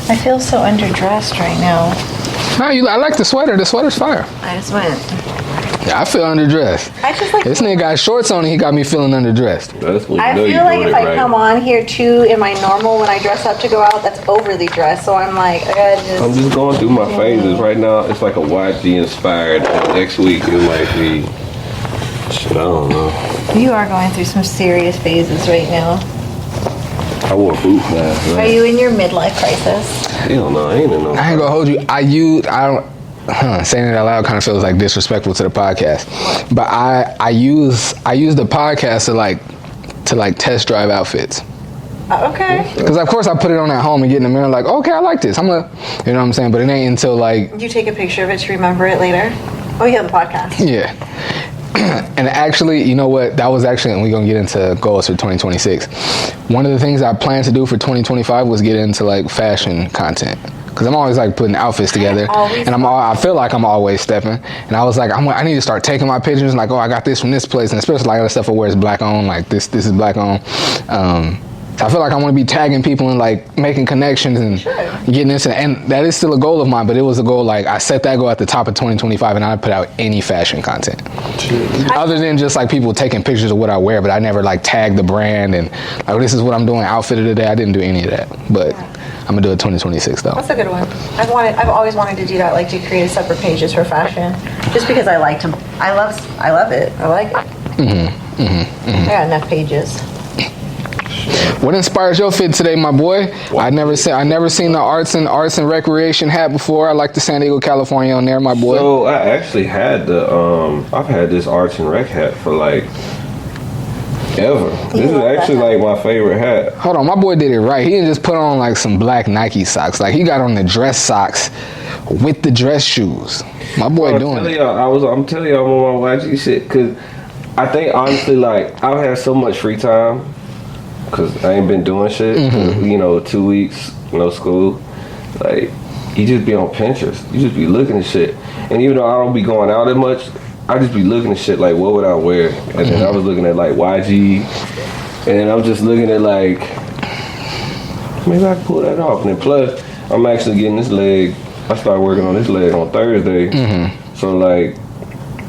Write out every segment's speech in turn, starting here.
I feel so underdressed right now. No, I like the sweater. The sweater's fire. I just went. Yeah, I feel underdressed. I just like. This nigga got shorts on and he got me feeling underdressed. That's what I feel like if I come on here too in my normal when I dress up to go out, that's overly dressed. So I'm like, I gotta just. I'm just going through my phases right now. It's like a YG inspired. Next week it might be. Shit, I don't know. You are going through some serious phases right now. I wore boots last night. Are you in your midlife crisis? Hell no, I ain't in no. I ain't gonna hold you. Saying it out loud kind of feels like disrespectful to the podcast, but I use the podcast to test drive outfits. Okay. Because of course I put it on at home and get in the mirror like, okay, I like this. You know what I'm saying? But it ain't until like. You take a picture of it to remember it later. Oh yeah, the podcast. Yeah. And actually, you know what? That was actually, and we're going to get into goals for 2026. One of the things I plan to do for 2025 was get into like fashion content. Because I'm always like putting outfits together. And I feel like I'm always stepping. And I was like, I need to start taking my pictures. Like, oh, I got this from this place. And especially like other stuff where it's black owned. Like this is black owned. I feel like I want to be tagging people and like making connections and getting into, and that is still a goal of mine, but it was a goal, like I set that goal at the top of 2025 and I put out any fashion content. Other than just like people taking pictures of what I wear, but I never like tagged the brand and like, this is what I'm doing, outfitted today. I didn't do any of that, but I'm gonna do it 2026 though. That's a good one. I've always wanted to do that, like to create separate pages for fashion, just because I like to, I love it. I like it. I got enough pages. What inspires your fit today, my boy? I never seen the arts and recreation hat before. I like the San Diego, California on there, my boy. So I actually had I've had this arts and rec hat for like ever. This is actually like my favorite hat. Hold on, my boy did it right. He didn't just put on like some black Nike socks. Like he got on the dress socks with the dress shoes. My boy doing it. I'm telling you, I'm on my YG shit because I think honestly, like I've had so much free time. Cause I ain't been doing shit, you know, 2 weeks, no school. Like, you just be on Pinterest. You just be looking at shit. And even though I don't be going out that much, I just be looking at shit like, what would I wear? And then I was looking at like YG, and then I'm just looking at like, maybe I can pull that off. And then plus, I'm actually getting this leg. I started working on this leg on Thursday. So like,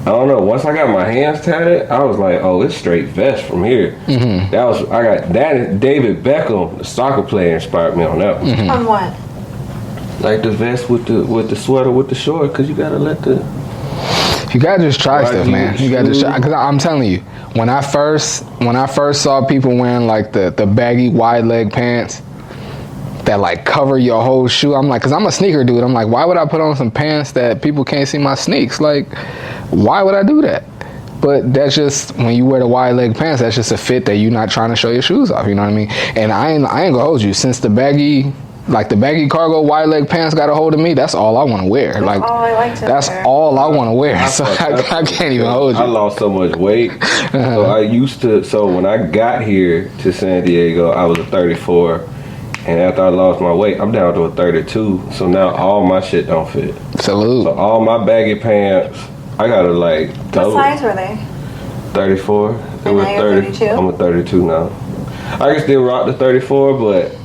I don't know. Once I got my hands tatted, I was like, "Oh, it's straight vest from here." I got that. David Beckham, the soccer player, inspired me on that one. On what? Like the vest with the sweater with the short, because you gotta let the. You gotta just try stuff, man. You gotta just try. Because I'm telling you, when I first saw people wearing like the baggy wide leg pants that like cover your whole shoe, I'm like, because I'm a sneaker dude. I'm like, why would I put on some pants that people can't see my sneaks? Like, why would I do that? But that's just, when you wear the wide leg pants, that's just a fit that you're not trying to show your shoes off, you know what I mean? And I ain't gonna hold you, since the baggy cargo wide leg pants got a hold of me, that's all I want to wear. That's like all I like to that's wear. all I want to wear. So I can't even hold you. I lost so much weight. So when I got here to San Diego, I was a 34. And after I lost my weight, I'm down to a 32. So now all my shit don't fit. Salute. So all my baggy pants, I gotta like double. What size were they? 34. And now you're 32? I'm a 32 now. I can still rock the 34, but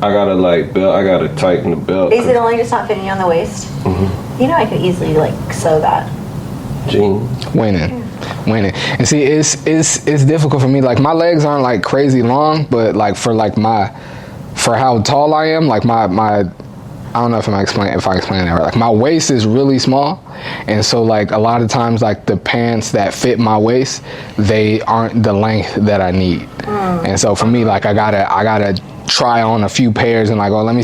I gotta like belt. I gotta tighten the belt. Is it only just not fitting you on the waist? You know, I could easily like sew that. Jeans. Winning. And see, it's difficult for me. Like my legs aren't like crazy long, but like for how tall I am, like my I don't know if I explain that right. Like my waist is really small, and so like a lot of times like the pants that fit my waist, they aren't the length that I need. And so for me, like I gotta try on a few pairs and like, oh, let me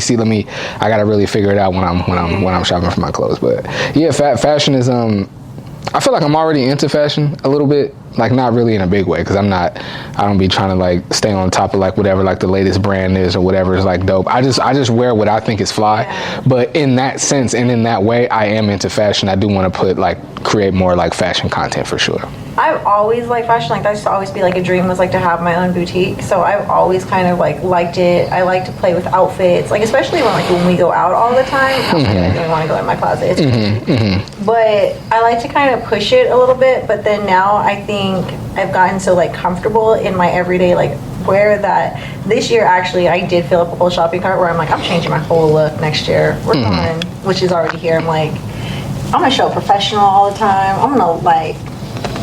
I gotta really figure it out when I'm shopping for my clothes. But yeah, fashion is I feel like I'm already into fashion a little bit, like not really in a big way, because I don't be trying to like stay on top of like whatever like the latest brand is or whatever is like dope. I just wear what I think is fly. But in that sense and in that way, I am into fashion. I do want to create more like fashion content for sure. I've always liked fashion. Like that used to always be like a dream, was like to have my own boutique. So I've always kind of like liked it. I like to play with outfits, like especially when we go out all the time. I don't want to go in my closet. But I like to kind of push it a little bit. But then now I think I've gotten so like comfortable in my everyday like wear that. This year, actually, I did fill up a whole shopping cart where I'm like, I'm changing my whole look next year. We're going, which is already here. I'm like, I'm gonna show professional all the time. I'm gonna like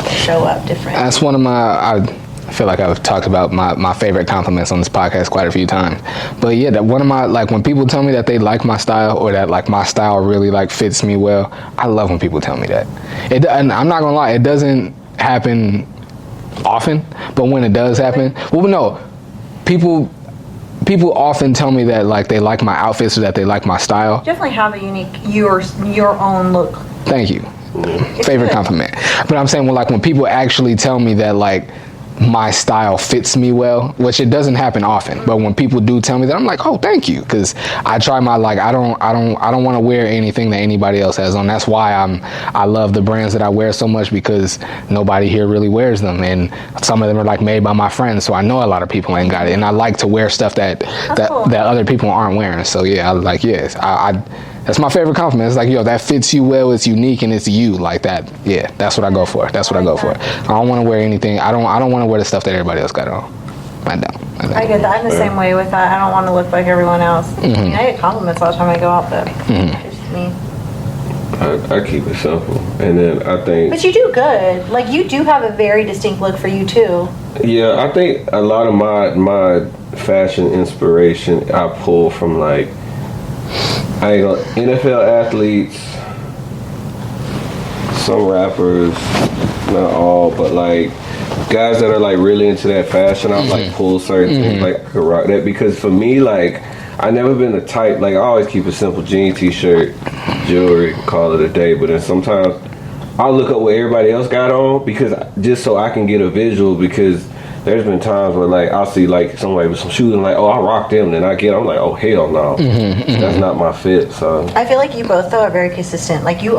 show up different. That's one of my. I feel like I've talked about my favorite compliments on this podcast quite a few times. But yeah, that one of my, like, when people tell me that they like my style or that like my style really like fits me well, I love when people tell me that. And I'm not gonna lie, it doesn't happen often, but when it does happen, well, no, people often tell me that like they like my outfits or that they like my style. Definitely have a unique, your own look. Thank you. It's Favorite good. compliment. But I'm saying, well, like when people actually tell me that like my style fits me well, which it doesn't happen often, but when people do tell me that, I'm like, oh, thank you, because I try my, like, I don't want to wear anything that anybody else has on. That's why I love the brands that I wear so much, because nobody here really wears them, and some of them are like made by my friends, so I know a lot of people ain't got it, and I like to wear stuff that cool. that other people aren't wearing. So yeah, I like, yes, I that's my favorite compliment. It's like, yo, that fits you well, it's unique, and it's you, like that. Yeah, that's what I go for. That's what I go for. I don't want to wear anything. I don't want to wear the stuff that everybody else got on. I don't. I get that. I'm the same way with that. I don't want to look like everyone else. I mean, I get compliments all the time I go out, but it's just me. I keep it simple, and then I think. But you do good. Like, you do have a very distinct look for you too. Yeah, I think a lot of my fashion inspiration I pull from like NFL athletes, some rappers, not all, but like guys that are like really into that fashion. I like pull certain things like rock that, because for me, like, I never been the type, like, I always keep a simple jean t-shirt, jewelry, call it a day. But then sometimes I'll look up what everybody else got on, because just so I can get a visual, because there's been times where like I'll see like somebody with some shoes and like, oh, I rock them, then I'm like, oh, hell no, that's not my fit. So I feel like you both though are very consistent. Like, you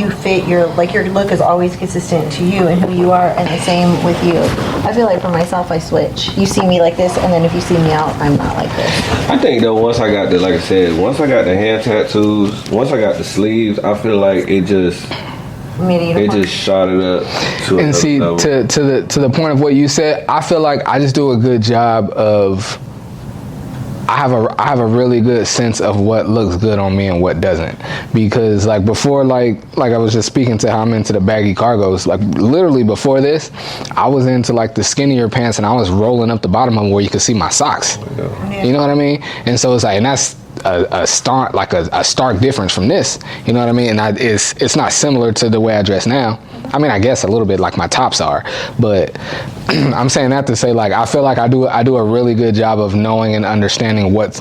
fit your look is always consistent to you and who you are, and the same with you. I feel like for myself, I switch. You see me like this, and then if you see me out, I'm not like this. I think though, once I got the, like I said, once I got the hand tattoos, once I got the sleeves, I feel like it just shot it up to and see, level. to the point of what you said, I feel like I just do a good job of, I have a really good sense of what looks good on me and what doesn't, because like before, like I was just speaking to how I'm into the baggy cargos, like literally before this I was into like the skinnier pants, and I was rolling up the bottom of them where you could see my socks. Yeah. You know what I mean? And so it's like, and that's a stark difference from this, you know what I mean? And it's not similar to the way I dress now. I mean, I guess a little bit like my tops are, but I'm saying that to say, like, I feel like I do a really good job of knowing and understanding what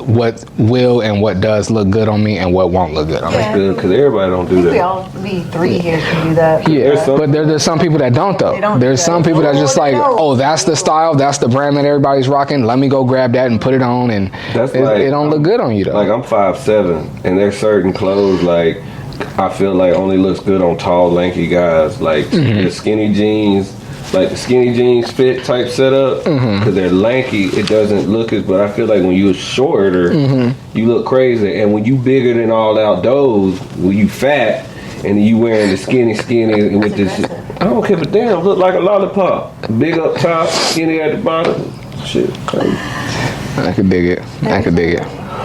will and what does look good on me and what won't look good on me. Yeah. Good, because everybody don't do that. We three here can do that. Yeah, but there's some people that don't though. There's some people that just like, oh, that's the style, that's the brand that everybody's rocking. Let me go grab that and put it on, and it don't look good on you though. Like, I'm 5'7", and there's certain clothes like I feel like only looks good on tall, lanky guys. Like the skinny jeans, like the skinny jeans fit type setup, because they're lanky. It doesn't look as, but I feel like when you're shorter, you look crazy, and when you bigger than all out those, when you fat and you wearing the skinny with this, I don't give a damn. Look like a lollipop, big up top, skinny at the bottom. Shit, crazy. I could dig it.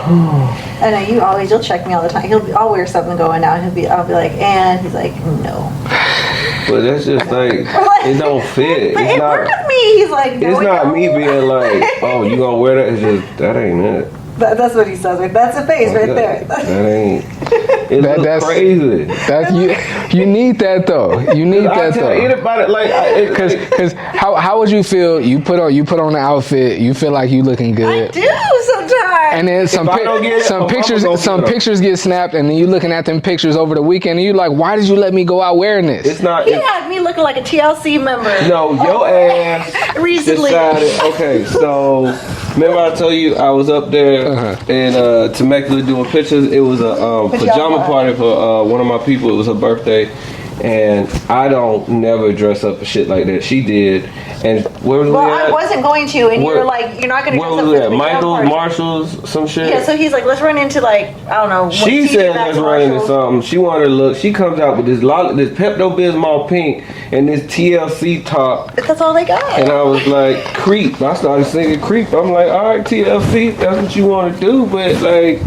I know you'll check me all the time. I'll wear something going out. I'll be like, and he's like, no. But that's just like, it don't fit. But It's it not. worked with me. He's like, no, It's it not don't. me being like, oh, you gonna wear that? It's just, that ain't it. That's what he says. Like, that's a face right there. That ain't. It looks That's crazy. You need that though. You need I that tell though. anybody like, Because how would you feel? You put on the outfit. You feel like you looking I good. do sometimes. And then some I don't get it, I'm pictures gonna get it. pictures get snapped, and then you looking at them pictures over the weekend, and you like, why did you let me go out wearing this? it's not. He had me looking like a TLC member. No, your ass Recently. decided. Okay, so remember I told you I was up there in Temecula doing pictures. It was a pajama party for one of my people. It was her birthday, And I don't never dress up for shit like that. She did. And where was we I at? wasn't going to, and you Where- were like, you're not going to Where dress up was we for at? the big Michael's, party. Marshall's, some shit? Yeah, so he's like, let's run into like, I don't know. She TJ said Maxx, let's run into Marshalls. something. She wanted to look. She comes out with this Pepto-Bismol pink and this TLC top. But that's all they got. And I was like, creep. I started singing creep. I'm like, all right, TLC, if that's what you want to do, but like,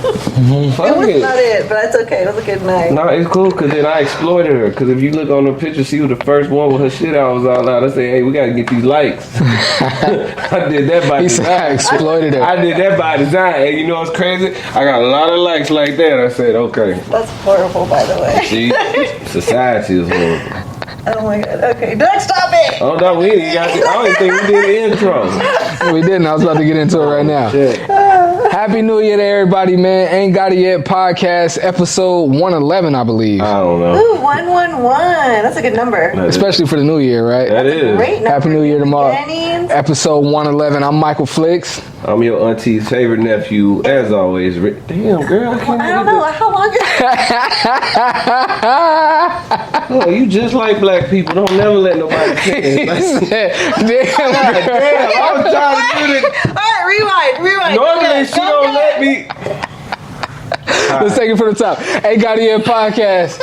fuck It was it. not it, but it's okay. It was a good night. No, it's cool because then I exploited her. Because if you look on the picture, she was the first one with her shit out was all out. I said, hey, we got to get these likes. I did that by He said I design. exploited her. I did that by design. And you know what's crazy? I got a lot of likes like that. I said, okay. That's horrible, by the way. See, society is horrible. Oh my god. Okay, don't stop it. Oh no, we ain't got. I don't even think we did the intro. We didn't. I was about to get into it right now. Shit. Happy New Year to everybody, man. Ain't Got It Yet podcast, episode 111, I believe. I don't know. Ooh, 111. That's a good number. Especially for the new year, right? That is. Great number. Happy New Year tomorrow. Beginnings. Episode 111. I'm Michael Flix. I'm your auntie's favorite nephew, as always. Damn, girl, I can't. I don't know. How long is Oh, you just like black people. Don't never let nobody say He it. said, damn, Damn, I was trying to do this. All right, rewind. Normally she don't let me. Let's take it from the top. Ain't Got It Yet podcast.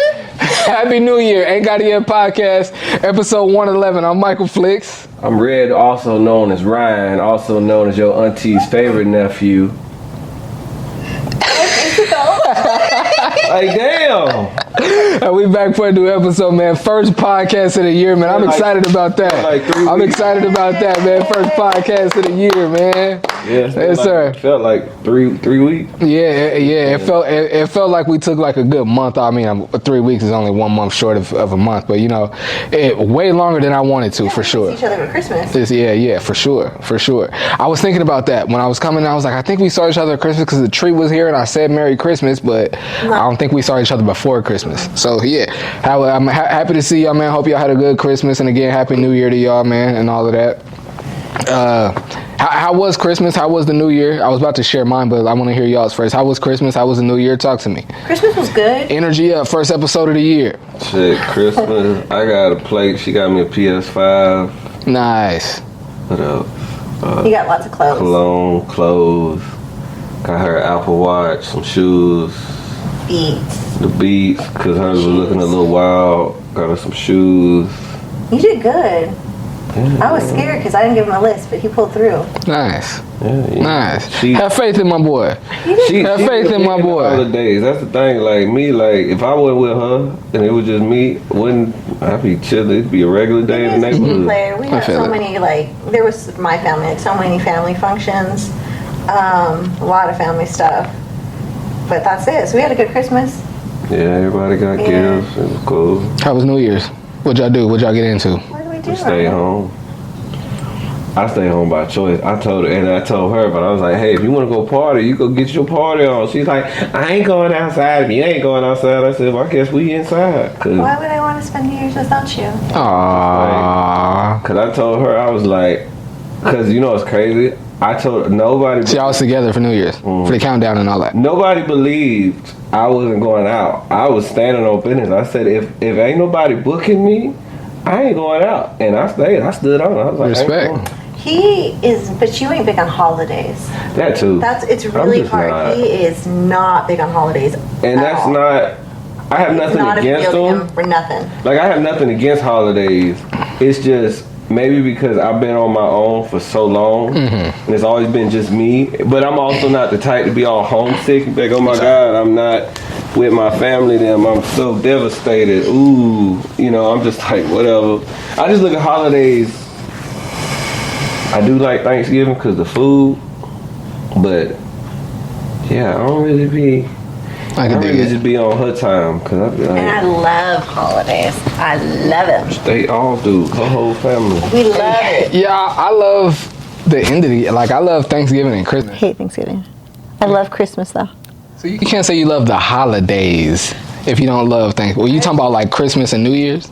Happy New Year. Ain't Got It Yet podcast, episode 111. I'm Michael Flix. I'm Red, also known as Ryan, also known as your auntie's favorite nephew. Like, damn. And we back for a new episode, man. First podcast of the year, man. I'm excited about that. like 3 I'm weeks. excited about that, man. First podcast of the year, man. Yes, Yes, sir. Felt like three weeks. Yeah. It felt like we took like a good month. I mean, 3 weeks is only 1 month short of a month, but you know, way longer than I wanted to, for sure. Each other for Christmas. Yeah, for sure. I was thinking about that when I was coming. I was like, I think we saw each other at Christmas because the tree was here, and I said Merry Christmas, but I don't think we saw each other before Christmas. So yeah, I'm happy to see y'all, man. Hope y'all had a good Christmas, and again, Happy New Year to y'all, man, and all of that. How was Christmas? How was the New Year? I was about to share mine, but I want to hear y'all's first. How was Christmas? How was the New Year? Talk to me. Christmas was good. Energy up. First episode of the year. Shit, Christmas. I got a plate. She got me a PS5. Nice. What else? You got lots of clothes. Cologne, clothes. Got her Apple Watch, some shoes. Beats. The Beats, because hers was looking a little wild. Got her some shoes. You did good. I was scared because I didn't give him a list, but he pulled through. Nice. Yeah. Nice. She- Have faith in my boy. She Have faith in my boy. Holidays. That's the thing. Like me, like if I went with her and it was just me, I'd be chilling. It'd be a regular day in the neighborhood. Player. We had feel so it. many, like, there was my family, like so many family functions, a lot of family stuff. But that's it. So we had a good Christmas. Yeah, everybody got Yeah. gifts. It was cool. How was New Year's? What'd y'all do? What'd y'all get into? What did we do? We stayed home. I stayed home by choice. I told her, but I was like, hey, if you want to go party, you go get your party on. She's like, I ain't going outside. If you ain't going outside, I said, well, I guess we inside. Why would I want to spend New Year's without you? Aww. Because I told her, I was like, because you know what's crazy? I told nobody. So y'all was together for New Year's, for the countdown and all that. Nobody believed I wasn't going out. I was standing on business. I said, if ain't nobody booking me, I ain't going out. And I stayed. I stood on. I was like, I ain't Respect. going. He is, but you ain't big on holidays. That too. It's I'm really just hard. not. He is not big on holidays. And at that's all. not. I have It's nothing not against appeal to them. him for nothing. Like I have nothing against holidays. It's just maybe because I've been on my own for so long, and it's always been just me. But I'm also not the type to be all homesick. Like, oh my God, I'm not with my family. Them, I'm so devastated. Ooh, you know, I'm just like whatever. I just look at holidays. I do like Thanksgiving because the food, but yeah, I don't really be. I I can dig really it. just be on her time because I be And I like, love holidays. I love them. they all do. Her whole family. We love it. Yeah, I love the end of the year. Like, I love Thanksgiving and Christmas. I hate Thanksgiving. I love Christmas though. So you can't say you love the holidays if you don't love Thanksgiving. Well, you talking about like Christmas and New Year's?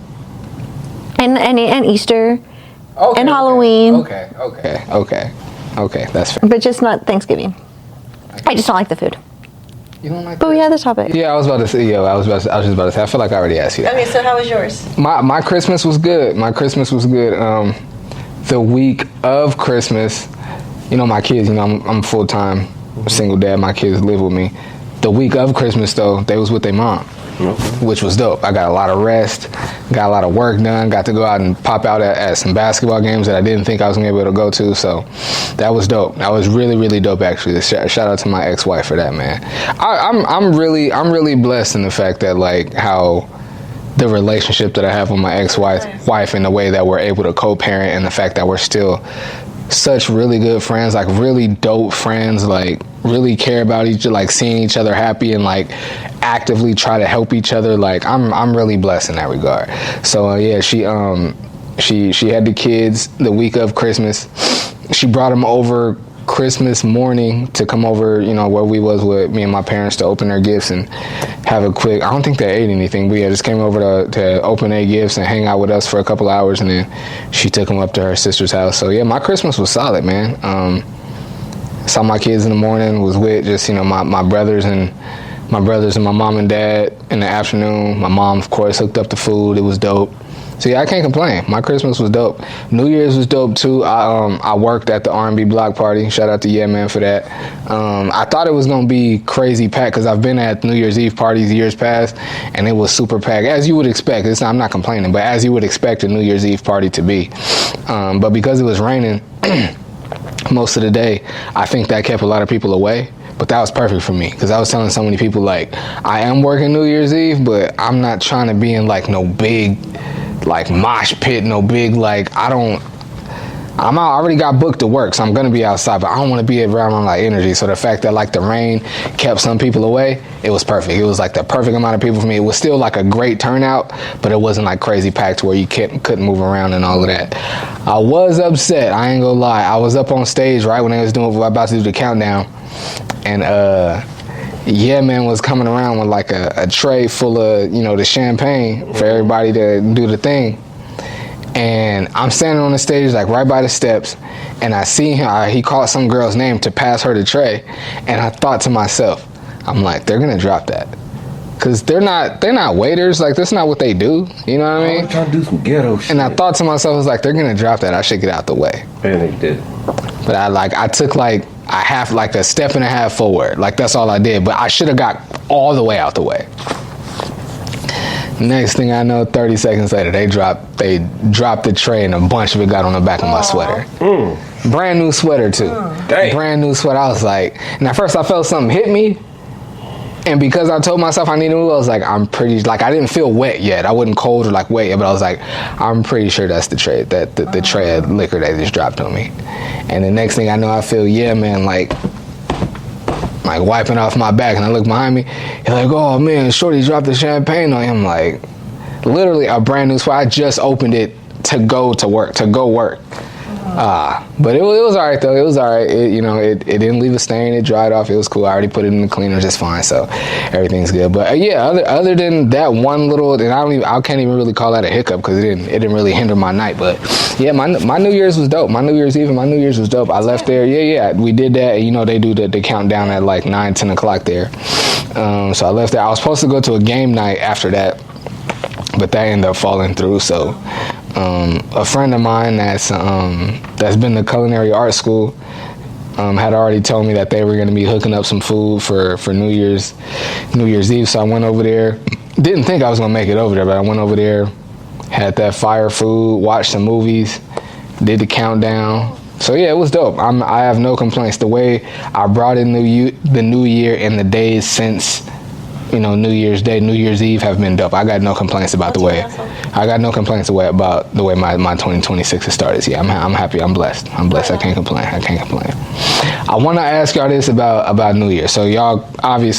And Easter, Okay, and Halloween, Okay, that's fair. but just not Thanksgiving. I just don't like the food. You don't like But we had the topic. Yeah, I was about to say. I was just about to say. I feel like I already asked you that. Okay, so how was yours? My Christmas was good. The week of Christmas, my kids. I'm full time single dad. My kids live with me. The week of Christmas, though, they was with their mom, which was dope. I got a lot of rest, got a lot of work done, got to go out and pop out at some basketball games that I didn't think I was going to be able to go to, so that was dope. That was really, really dope, actually. Shout out to my ex-wife for that, man. I'm really blessed in the fact that, like, how the relationship that I have with my ex-wife and the way that we're able to co-parent and the fact that we're still such really good friends, like really dope friends, like really care about each other, like seeing each other happy and like actively try to help each other. Like I'm really blessed in that regard. So yeah, she had the kids the week of Christmas. She brought them over Christmas morning to come over, where we was with me and my parents to open their gifts and have a quick, I don't think they ate anything, but yeah, just came over to open their gifts and hang out with us for a couple hours, and then she took them up to her sister's house. So yeah, my Christmas was solid, man. Saw my kids in the morning, was with just, my brothers and my mom and dad in the afternoon. My mom, of course, hooked up the food. It was dope. So yeah, I can't complain. My Christmas was dope. New Year's was dope too. I worked at the R&B block party. Shout out to Yeah Man for that. I thought it was gonna be crazy packed because I've been at New Year's Eve parties years past, and it was super packed, as you would expect. I'm not complaining, but as you would expect a New Year's Eve party to be. But because it was raining most of the day, I think that kept a lot of people away. But that was perfect for me because I was telling so many people, like, I am working New Year's Eve, but I'm not trying to be in like no big like mosh pit, no big, like, I already got booked to work, so I'm gonna be outside, but I don't want to be around on like energy. So the fact that like the rain kept some people away, it was perfect. It was like the perfect amount of people for me. It was still like a great turnout, but it wasn't like crazy packed where you couldn't move around and all of that. I was upset, I ain't gonna lie. I was up on stage right when they was about to do the countdown, and Yeah Man was coming around with like a tray full of, the champagne for everybody to do the thing. And I'm standing on the stage like right by the steps, and I see him, he called some girl's name to pass her the tray, and I thought to myself, I'm like, they're gonna drop that. Cause they're not waiters, like that's not what they do, you know what I mean? I'm trying to do some ghetto shit. And I thought to myself, I was like, they're gonna drop that, I should get out the way. And they did. But I took like a step and a half forward. Like that's all I did. But I should have got all the way out the way. Next thing I know, 30 seconds later, they dropped the tray and a bunch of it got on the back of my sweater. Brand new sweater too. Brand new sweater. I was like, and at first I felt something hit me. And because I told myself I needed to move, I was like, I didn't feel wet yet. I wasn't cold or like wet yet, but I was like, I'm pretty sure that's the tray, the tray of liquor that just dropped on me. And the next thing I know, I feel Yeah Man like wiping off my back, and I look behind me, he's like, oh man, shorty dropped the champagne on him. Like, literally a brand new sweater. I just opened it to go work. But it was all right though. It was all right. It didn't leave a stain. It dried off. It was cool. I already put it in the cleaner just fine, so everything's good. But yeah, other than that one little, and I can't even really call that a hiccup because it didn't really hinder my night. But yeah, my New Year's was dope. My New Year's Eve and my New Year's was dope. I left there. Yeah, we did that. They do the countdown at like 9-10 o'clock there. So I left there. I was supposed to go to a game night after that, but that ended up falling through. So a friend of mine that's been to culinary art school had already told me that they were going to be hooking up some food for New Year's Eve. So I went over there. Didn't think I was going to make it over there, but I went over there, had that fire food, watched some movies, did the countdown. So yeah, it was dope. I have no complaints. The way I brought in the new year and the days since New Year's Day, New Year's Eve have been dope. I got no complaints about the way. I got no complaints about the way my 2026 has started. Yeah, I'm happy. I'm blessed. I can't complain. I want to ask y'all this about New Year. So y'all already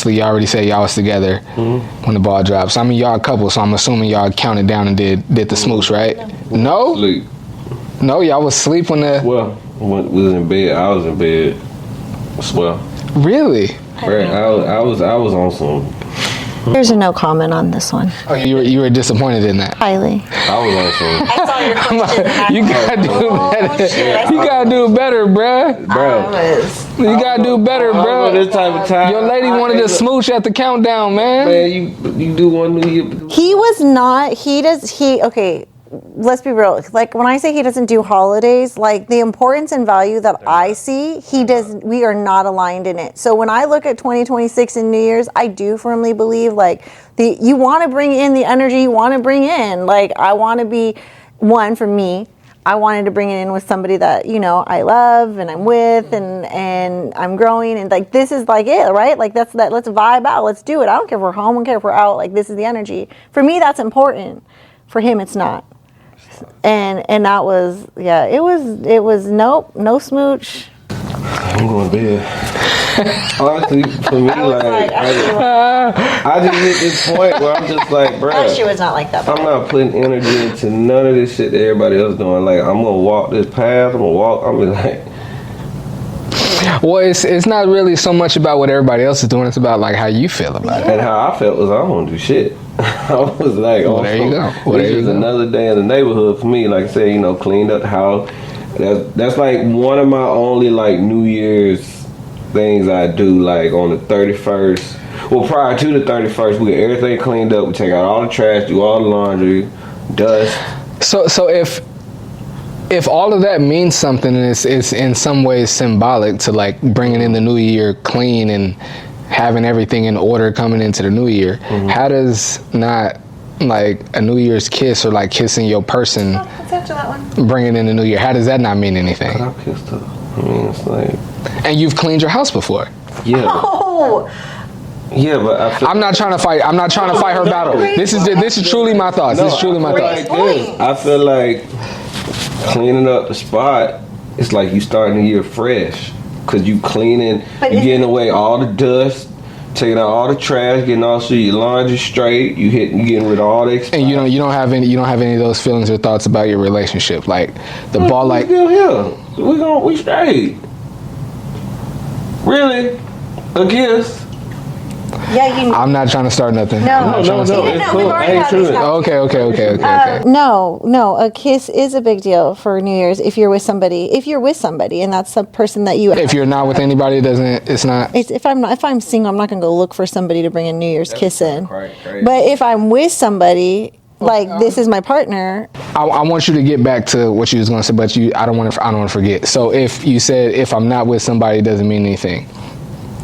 said y'all was together when the ball dropped. So I mean y'all a couple. So I'm assuming y'all counted down and did the smooch, right? No. Sleep. No, y'all was asleep when the. Well, when we was in bed, I was in bed as well. Really? Right, I was on some There's a no comment on this one. Oh, you were disappointed in that. Highly. I was on I saw your question. You gotta do better. shit. You gotta do better, bruh. bro. You gotta do better, Bro, this bruh. type of time. Your lady wanted to smooch at the countdown, man. Man, you do one New Year. He was not, okay, let's be real. Like when I say he doesn't do holidays, like the importance and value that I see, we are not aligned in it. So when I look at 2026 and New Year's, I do firmly believe like you want to bring in the energy you want to bring in. Like I want to be one for me. I wanted to bring it in with somebody that, you know, I love and I'm with and I'm growing and like this is like it, right? Like let's vibe out. Let's do it. I don't care if we're home, I don't care if we're out. Like this is the energy. For me, that's important. For him, it's not. And that was, yeah, it was nope, no smooch. I'm going to bed. Honestly, for me, I just hit this point where I'm just like, bro. Last year was not like that. I'm not putting energy into none of this shit that everybody else doing. Like, I'm gonna walk this path. I'm be like. Well, it's not really so much about what everybody else is doing. It's about like how you feel about it. And how I felt was I don't want to do shit. I was like, well, there you go. Well, this is another day in the neighborhood for me. Like I said, you know, cleaned up the house. That's like one of my only like New Year's things I do. Like on the 31st. Well, prior to the 31st, we get everything cleaned up. We take out all the trash, do all the laundry, dust. So if all of that means something and it's in some ways symbolic to like bringing in the new year clean and having everything in order coming into the new year, how does not like a New Year's kiss or like kissing your person What's after that one? bringing in the new year, how does that not mean anything? I kissed her. I mean, it's like. And you've cleaned your house before. Yeah. Oh. Yeah, but I'm not trying to fight her battle. This is truly my thoughts. This is truly my thoughts. I feel like cleaning up the spot, it's like you starting the year fresh. Cause you cleaning, you getting away all the dust, taking out all the trash, getting all your laundry straight, you getting rid of all the expense. And you don't have any of those feelings or thoughts about your relationship, like the ball, like still here. We straight. Really? A kiss? Yeah, I'm not trying to start nothing. No, it's cool. I ain't true. Okay. No, a kiss is a big deal for New Year's if you're with somebody, and that's the person that you. If you're not with anybody, it's not. If I'm single, I'm not gonna go look for somebody to bring a New Year's kiss in. Crazy. But if I'm with somebody, like this is my partner. I want you to get back to what you was gonna say, but I don't want to forget. So if you said if I'm not with somebody, it doesn't mean anything.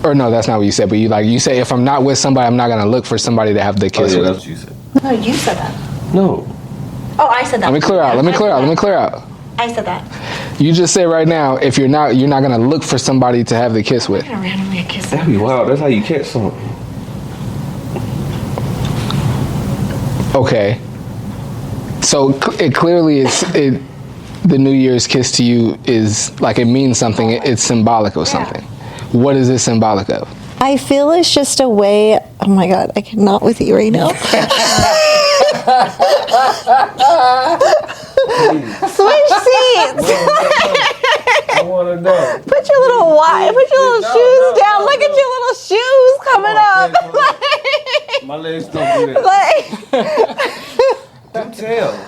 Or no, that's not what you said. But you say if I'm not with somebody, I'm not gonna look for somebody to have the kiss with. That's what you said. No, you said that. No. Oh, I said that. Let me clear out. I said that. You just said right now, if you're not gonna look for somebody to have the kiss with. I'm gonna randomly a kiss. That'd be wild. That's how you catch something. Okay. So it clearly the New Year's kiss to you is like it means something. It's symbolic of something. What is it symbolic of? I feel it's just a way. Oh my God, I cannot with you right now. Switch seats. I want to know. Put your little shoes down. Look at your little shoes coming up. My legs don't do that.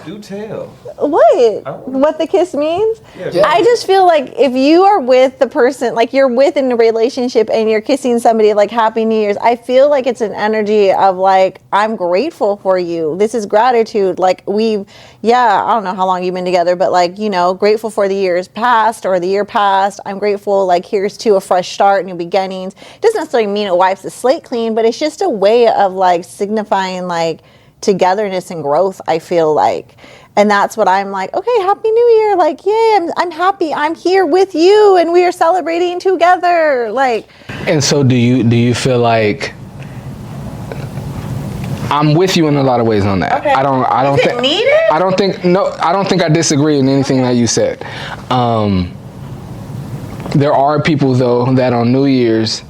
Do tell. What the kiss means? Yeah. I just feel like if you are with the person, like you're within a relationship and you're kissing somebody like Happy New Year's, I feel like it's an energy of like, I'm grateful for you. This is gratitude. Like I don't know how long you've been together, but like, you know, grateful for the years past or the year past. I'm grateful, like here's to a fresh start, new beginnings. It doesn't necessarily mean it wipes the slate clean, but it's just a way of like signifying like togetherness and growth, I feel like. And that's what I'm like, okay, Happy New Year. Like, yay, I'm happy. I'm here with you and we are celebrating together. Like. And so do you feel like I'm with you in a lot of ways on that. Okay. I don't Is it needed? I don't think I disagree in anything that you said. There are people though that on New Year's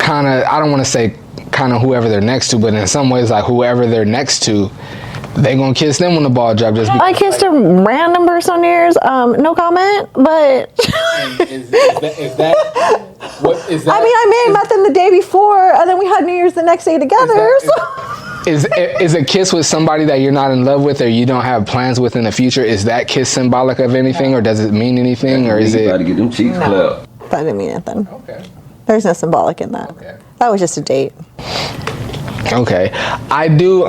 I don't want to say kind of whoever they're next to, but in some ways like whoever they're next to, they gonna kiss them when the ball drop. Just I kissed a random person on New Year's. No comment, but is that what is that? I mean, I may have met them the day before, and then we had New Year's the next day together. Is a kiss with somebody that you're not in love with or you don't have plans with in the future? Is that kiss symbolic of anything, or does it mean anything, or is You it? gotta get them cheeks clapped. That didn't mean anything. Okay. There's no symbolic in that. Okay. That was just a date. Okay, I do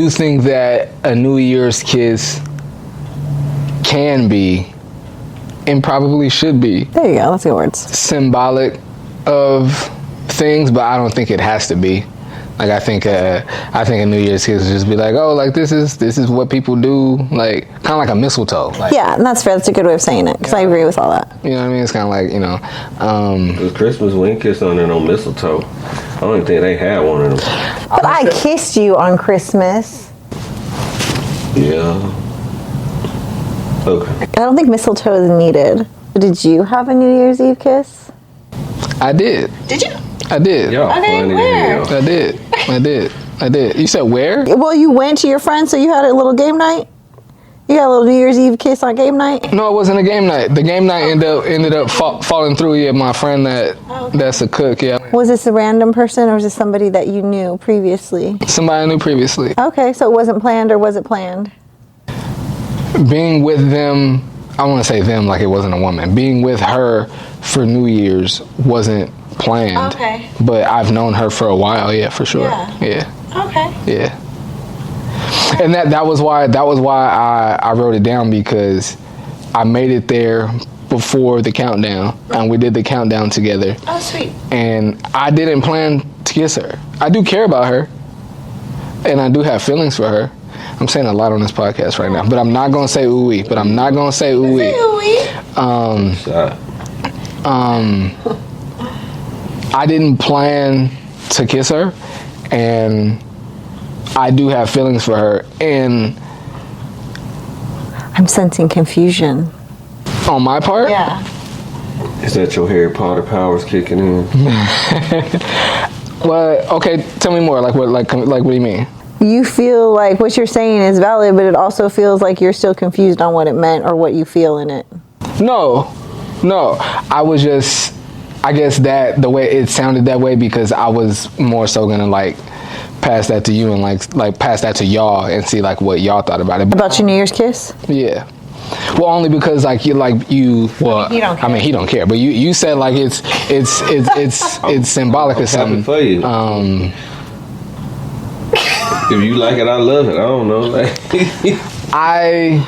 think that a New Year's kiss can be, and probably should be, There you go. That's good words. symbolic of things, but I don't think it has to be. Like I think a New Year's kiss would just be like, oh, like this is what people do, like kind of like a mistletoe. Like, Yeah, and that's fair. That's a good way of saying it, because I agree with all that. you know what I mean? It's kind of like, you know, Cause Christmas, we ain't kissed on there no mistletoe. I don't even think they had one of them. But I kissed you on Christmas. Yeah. Okay. I don't think mistletoe is needed. Did you have a New Year's Eve kiss? I did. Did you? I did. Y'all Okay, funny where? as hell. I did. You said where? Well, you went to your friends, so you had a little game night? You got a little New Year's Eve kiss on game night? No, it wasn't a game night. The game night ended up falling through. Yeah, my friend that's a cook. Yeah, Was this a random person, or was this somebody that you knew previously? somebody I knew previously. Okay, so it wasn't planned, or was it planned? Being with them, I want to say them like it wasn't a woman. Being with her for New Year's wasn't planned. Okay. But I've known her for a while. Yeah, for sure. Yeah. Okay. Yeah. And that was why I wrote it down, because I made it there before the countdown, and we did the countdown together. Oh, sweet. And I didn't plan to kiss her. I do care about her, and I do have feelings for her. I'm saying a lot on this podcast right now, but I'm not gonna say ooh-wee. Shot. I didn't plan to kiss her, and I do have feelings for her. And I'm sensing confusion. on my part, Yeah. Is that your Harry Potter powers kicking in? well, okay, tell me more. Like what? Like what do you mean? You feel like what you're saying is valid, but it also feels like you're still confused on what it meant or what you feel in it. No. I was just, I guess that the way it sounded that way because I was more so gonna like pass that to you and like pass that to y'all and see like what y'all thought about it. About your New Year's kiss? Yeah. Well, only because well, he don't care. I mean, he don't care, but you said like it's symbolic or something. For you. If you like it, I love it. I don't know. Like, I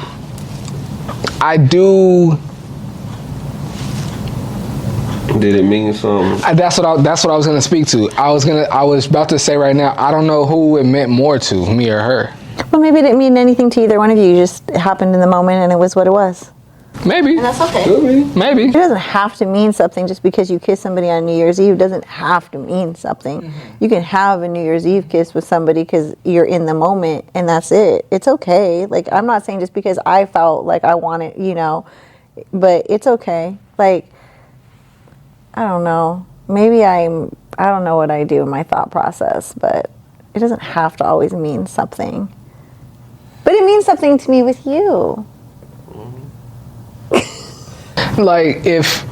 do. did it mean something? That's what I was gonna speak to. I was about to say right now. I don't know who it meant more to, me or her. Well, maybe it didn't mean anything to either one of you. Just it happened in the moment and it was what it was. Maybe. And that's okay. Could be. Maybe. It doesn't have to mean something just because you kiss somebody on New Year's Eve. It doesn't have to mean something. Mm-hmm. You can have a New Year's Eve kiss with somebody because you're in the moment and that's it. It's okay. Like, I'm not saying just because I felt like I wanted, but it's okay. Like, I don't know. Maybe I don't know what I do in my thought process, but it doesn't have to always mean something. But it means something to me with you. Like if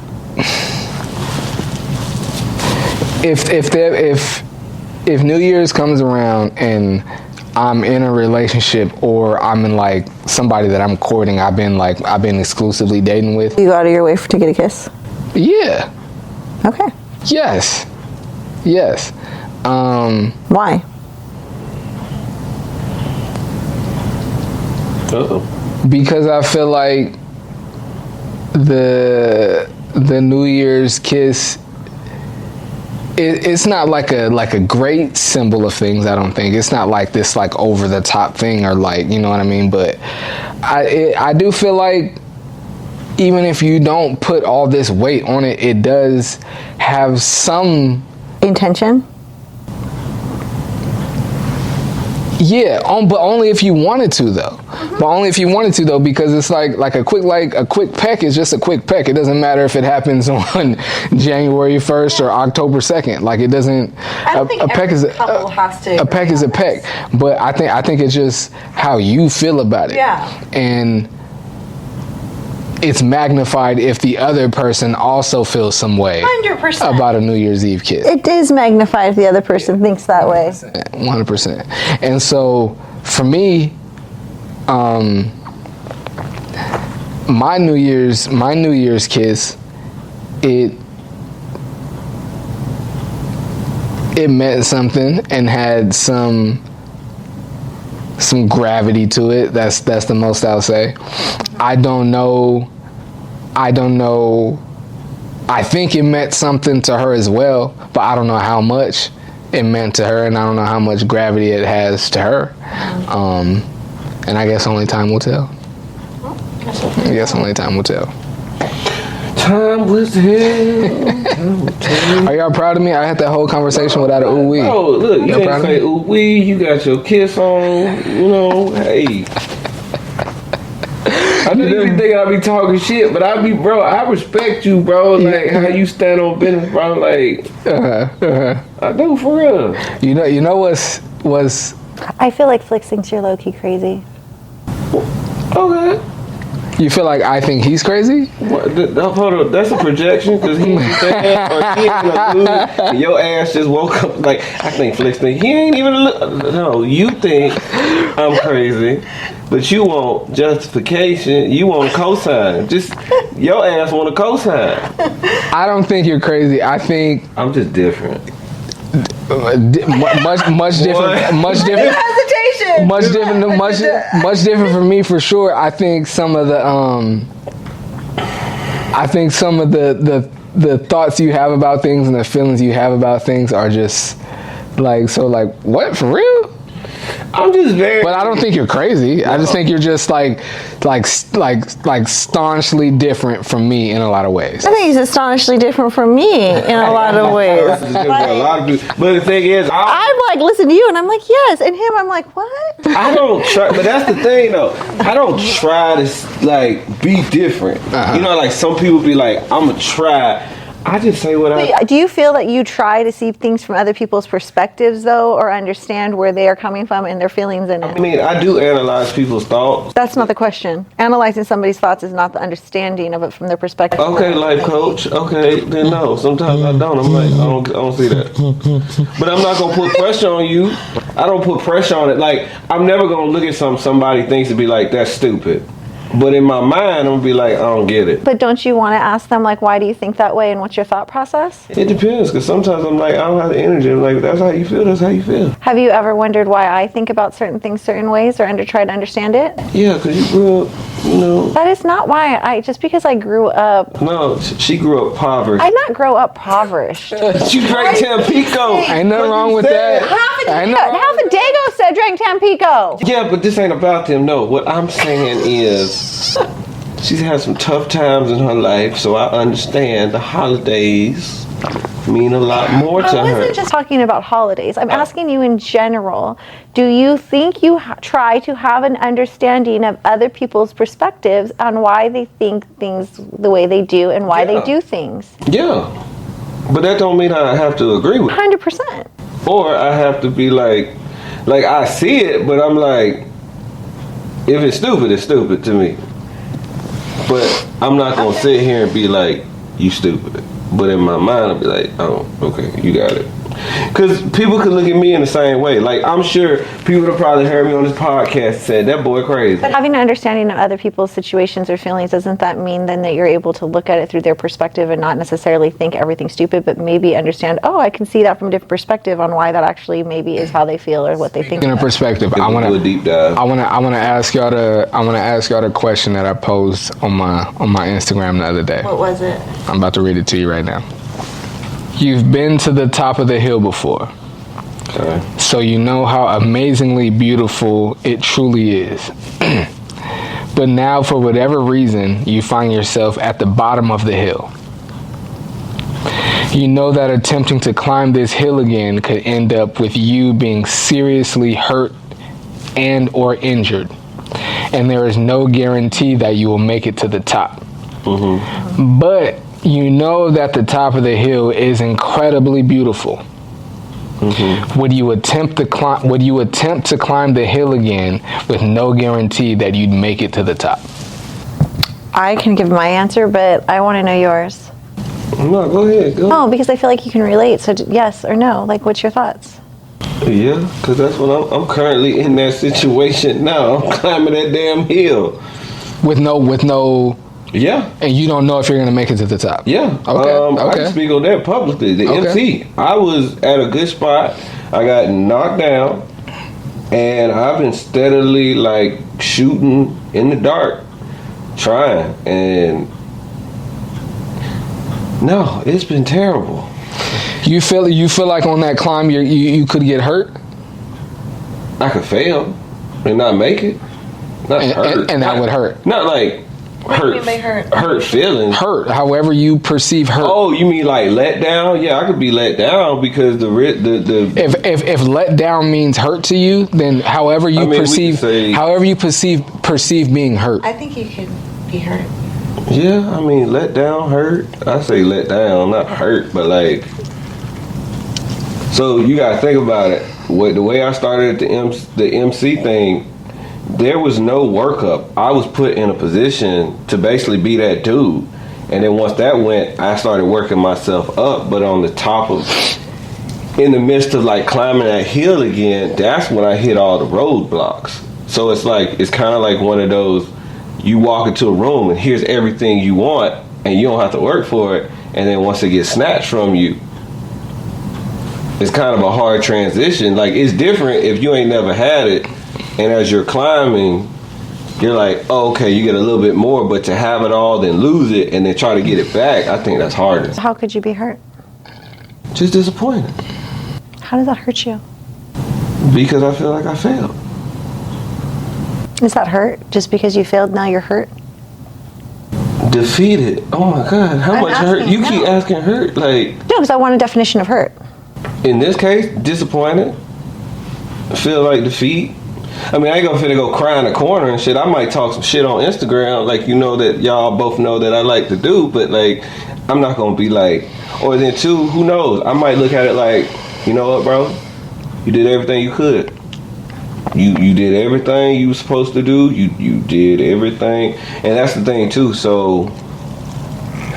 New Year's comes around and I'm in a relationship or I'm in like somebody that I'm courting, I've been exclusively dating with. You go out of your way to get a kiss? Yeah. Okay. Yes. Why? Uh-oh. Because I feel like the New Year's kiss, it's not like a great symbol of things. I don't think it's not like this like over the top thing or like, you know what I mean. But I do feel like even if you don't put all this weight on it, it does have some intention. Yeah, but only if you wanted to though. But only if you wanted to though, because it's like a quick peck is just a quick peck. It doesn't matter if it happens on January 1st or October 2nd. Like it doesn't. I don't think every couple has to. A peck is a peck, but I think it's just how you feel about it. Yeah. And it's magnified if the other person also feels some way 100%. about a New Year's Eve kiss. It is magnified if the other person thinks that way. 100%. And so for me, my New Year's kiss, it meant something and had some gravity to it. That's the most I'll say. I don't know. I think it meant something to her as well, but I don't know how much it meant to her, and I don't know how much gravity it has to her. And I guess only time will tell. I guess only time will tell. Time will tell. Are y'all proud of me? I had that whole conversation without a ooh wee. Oh, look, you didn't say ooh wee. You got your kiss on. You know, hey. I know you think I be talking shit, but I respect you, bro. Like how you stand on business, bro. Like, I do for real. You know what's I feel like Flix thinks you're low key crazy. Okay. You feel like I think he's crazy? What, hold on, that's a projection because he ain't sad or he ain't a mood, and your ass just woke up like I think Flix think he ain't even no. You think I'm crazy, but you want justification. You want a cosign. Just your ass want a cosign. I don't think you're crazy. I think I'm just different. Much different. Much different. Hesitation. Much different for me for sure. I think some of the the thoughts you have about things and the feelings you have about things are just like what, for real? I'm just very. But I don't think you're crazy. I just think you're just like staunchly different from me in a lot of ways. I think he's astonishingly different from me in a lot of ways. But the thing is, I'm like, listen to you, and I'm like, yes, and him, I'm like, what? I don't try, but that's the thing though. I don't try to like be different. You know, like some people be like, I'm gonna try. I just say what I. Do you feel that you try to see things from other people's perspectives, though, or understand where they are coming from and their feelings in it? I mean, I do analyze people's thoughts. That's not the question. Analyzing somebody's thoughts is not the understanding of it from their perspective. Okay, life coach. Okay, then no. Sometimes I don't. I'm like, I don't see that. But I'm not gonna put pressure on you. I don't put pressure on it. Like, I'm never gonna look at somebody thinks and be like, that's stupid. But in my mind, I'm gonna be like, I don't get it. But don't you want to ask them, like, why do you think that way and what's your thought process? It depends, because sometimes I'm like, I don't have the energy. I'm like, that's how you feel, that's how you feel. Have you ever wondered why I think about certain things certain ways or try to understand it? Yeah, because you grew up, you know. That is not why just because I grew up. No, she grew up impoverished. I did not grow up impoverished. She drank Tampico. Ain't nothing wrong with that. Half a Dago said drank Tampico. Yeah, but this ain't about them. No, what I'm saying is she's had some tough times in her life, so I understand the holidays mean a lot more to her. I wasn't just talking about holidays. I'm asking you in general. Do you think you try to have an understanding of other people's perspectives on why they think things the way they do and why they do things? Yeah, but that don't mean I have to agree with it. 100%. Or I have to be like I see it, but I'm like, if it's stupid to me. But I'm not gonna sit here and be like, you stupid. But in my mind, I'll be like, oh, okay, you got it. Because people could look at me in the same way. Like, I'm sure people have probably heard me on this podcast and said, that boy crazy. But having an understanding of other people's situations or feelings, doesn't that mean then that you're able to look at it through their perspective and not necessarily think everything's stupid, but maybe understand, oh, I can see that from a different perspective on why that actually maybe is how they feel or what they think. In a perspective, I want to do a deep dive. I want to ask y'all the question that I posed on my Instagram the other day. What was it? I'm about to read it to you right now. You've been to the top of the hill before, Okay. so you know how amazingly beautiful it truly is. But now, for whatever reason, you find yourself at the bottom of the hill. You know that attempting to climb this hill again could end up with you being seriously hurt and or injured, and there is no guarantee that you will make it to the top. But you know that the top of the hill is incredibly beautiful. Would you attempt to climb? Would you attempt to climb the hill again with no guarantee that you'd make it to the top? I can give my answer, but I want to know yours. No, go ahead. Go. Oh, because I feel like you can relate. So yes or no? Like, what's your thoughts? Yeah, because that's what I'm currently in that situation now. I'm climbing that damn hill. With no. Yeah. And you don't know if you're gonna make it to the top. Yeah. Okay. I can speak on that publicly. The Okay. MC. I was at a good spot. I got knocked down, and I've been steadily like shooting in the dark, trying, and no, it's been terrible. You feel like on that climb you could get hurt, I could fail and not make it. Not hurt. and that would hurt. Not like What do you mean by hurt? Hurt feelings. Hurt, however you perceive hurt. Oh, you mean like let down? Yeah, I could be let down because the If let down means hurt to you, then however you perceive being hurt. I think you could be hurt. Yeah, I mean let down, hurt. I say let down, not hurt, but like. So you gotta think about it. The way I started the MC thing, there was no workup. I was put in a position to basically be that dude. And then once that went, I started working myself up. But on the top of, in the midst of like climbing that hill again, that's when I hit all the roadblocks. So it's kind of like one of those, you walk into a room and here's everything you want and you don't have to work for it. And then once it gets snatched from you, it's kind of a hard transition. Like it's different if you ain't never had it. And as you're climbing, you're like, oh, okay, you get a little bit more, but to have it all, then lose it, and then try to get it back, I think that's harder. How could you be hurt? Just disappointed. How does that hurt you? Because I feel like I failed. Is that hurt? Just because you failed, now you're hurt? Defeated. Oh my God, how much hurt? You keep asking hurt. Like, no, because I want a definition of hurt. In this case, disappointed. Feel like defeat. I mean, I ain't gonna finna go cry in the corner and shit. I might talk some shit on Instagram, like that y'all both know that I like to do, but like, I'm not gonna be like, or then two, who knows? I might look at it like, you know what, bro? You did everything you could. You did everything you were supposed to do. You did everything, and that's the thing too. So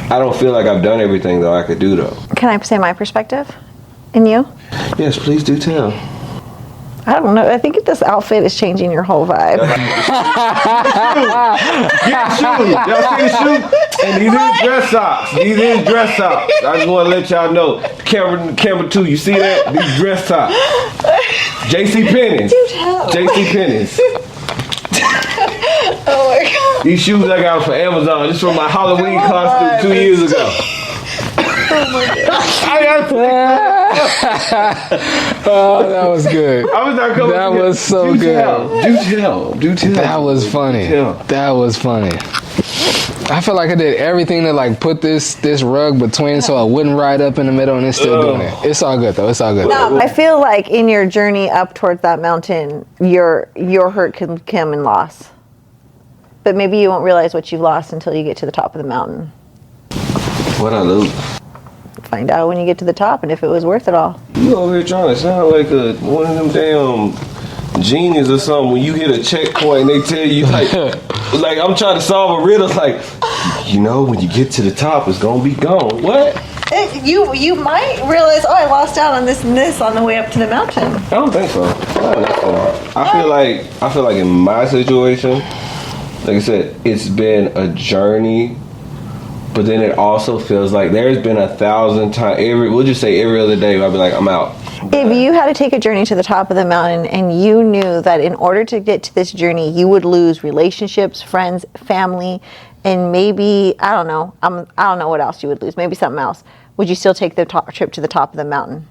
I don't feel like I've done everything that I could do though. Can I say my perspective? And you? Yes, please do tell. I don't know. I think this outfit is changing your whole vibe. Get shoes. Y'all see the shoes? And these is dress socks. These is dress socks. I just want to let y'all know. Camera 2, you see that? These dress socks. JC Penney's. JC Penney's. Oh my God. These shoes I got from Amazon. This from my Halloween costume 2 years ago. Oh my God. Oh, that was good. I was not coming. That was so good. Do tell. That was funny. That was funny. I feel like I did everything to like put this rug between so it wouldn't ride up in the middle, and it's still doing it. It's all good though. It's all good. No, I feel like in your journey up towards that mountain, your hurt can come in loss. But maybe you won't realize what you've lost until you get to the top of the mountain. What I lose? Find out when you get to the top and if it was worth it all. You over here trying to sound like one of them damn genies or something. When you hit a checkpoint, they tell you like I'm trying to solve a riddle. Like, when you get to the top, it's gonna be gone. What? You might realize, I lost out on this and this on the way up to the mountain. I don't think so. I feel like in my situation, like I said, it's been a journey. But then it also feels like there's been 1,000 times, we'll just say every other day, I'll be like, I'm out. If you had to take a journey to the top of the mountain and you knew that in order to get to this journey, you would lose relationships, friends, family, and maybe, I don't know what else you would lose, maybe something else, would you still take the trip to the top of the mountain?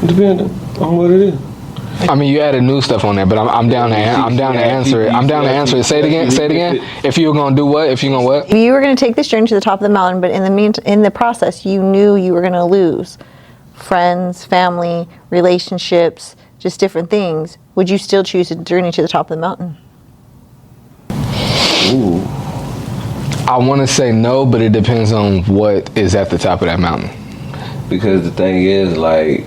Depending on what it is. I mean, you added new stuff on there, but I'm down to answer it. I'm down to answer it. Say it again. If you were gonna do what? If you gonna what? If you were gonna take this journey to the top of the mountain, but in the process, you knew you were gonna lose friends, family, relationships, just different things, would you still choose to journey to the top of the mountain? Ooh. I want to say no, but it depends on what is at the top of that mountain. Because the thing is, like,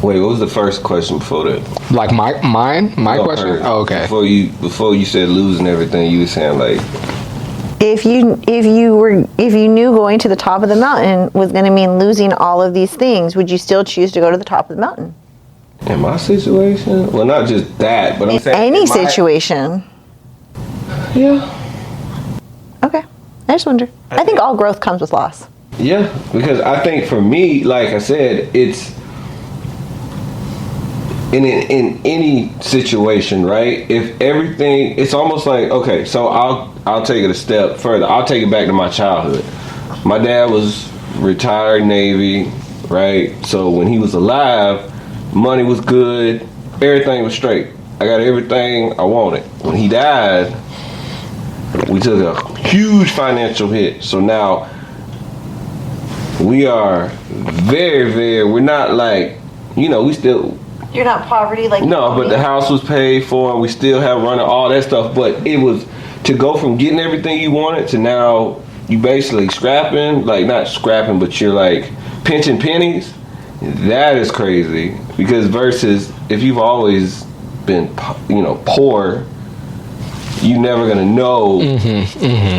wait, what was the first question before that? Like my question? Her. Oh, okay. Before you said losing everything, you were saying like, If you knew going to the top of the mountain was going to mean losing all of these things, would you still choose to go to the top of the mountain? in my situation, well, not just that, but I'm saying Any in my- situation. Yeah. Okay. I just wonder. I think all growth comes with loss. Yeah, because I think for me, like I said, it's in any situation, right? If everything, it's almost like, okay, so I'll take it a step further. I'll take it back to my childhood. My dad was retired Navy, right? So when he was alive, money was good, everything was straight. I got everything I wanted. When he died, we took a huge financial hit. So now we are we're not like, we still. You're not poverty like. No, but the house was paid for and we still have running all that stuff. But it was to go from getting everything you wanted to now you basically scrapping, like not scrapping, but you're like pinching pennies. That is crazy. Because versus if you've always been, poor, you're never gonna know.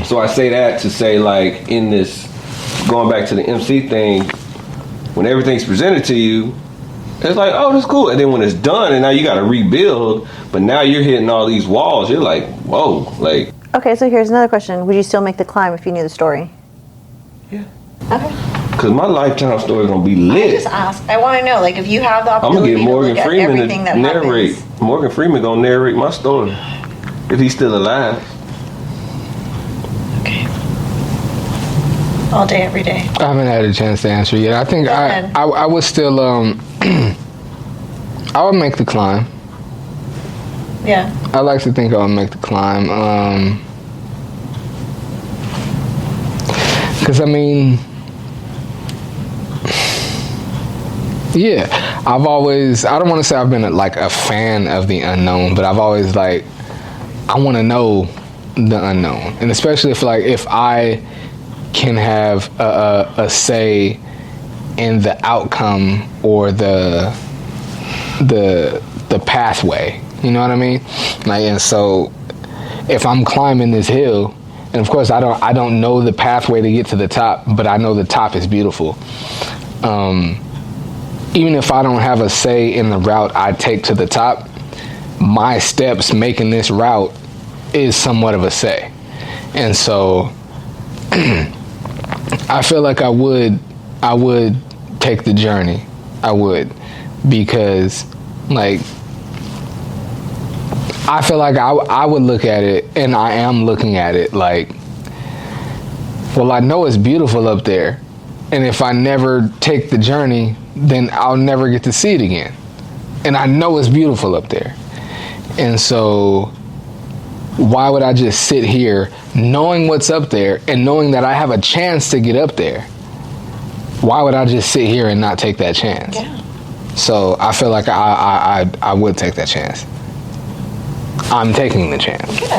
So I say that to say, like, in this, going back to the MC thing, when everything's presented to you, it's like, oh, that's cool. And then when it's done and now you gotta rebuild, but now you're hitting all these walls, you're like, whoa, like. Okay, so here's another question. Would you still make the climb if you knew the story? Yeah. Okay. Because my lifetime story is gonna be I lit. just asked. I want to know, like, if you have the I'm gonna opportunity get Morgan to look Freeman at everything to that narrate. happens. Morgan Freeman gonna narrate my story if he's still alive. Okay. All day, every day. I haven't had a chance to answer yet. I think Go ahead. I would still I would make the climb. Yeah. I like to think I would make the climb. Because I mean, yeah, I don't want to say I've been like a fan of the unknown, but I've always like, I want to know the unknown. And especially if I can have a say in the outcome or the pathway, you know what I mean? Like, and so if I'm climbing this hill, and of course I don't know the pathway to get to the top, but I know the top is beautiful. Even if I don't have a say in the route I take to the top, my steps making this route is somewhat of a say. And so I feel like I would take the journey. I would, because like I feel like I would look at it, and I am looking at it like, well, I know it's beautiful up there, and if I never take the journey, then I'll never get to see it again. And I know it's beautiful up there. And so why would I just sit here knowing what's up there and knowing that I have a chance to get up there? Why would I just sit here and not take that chance? Yeah. So I feel like I would take that chance. I'm taking the chance. Good.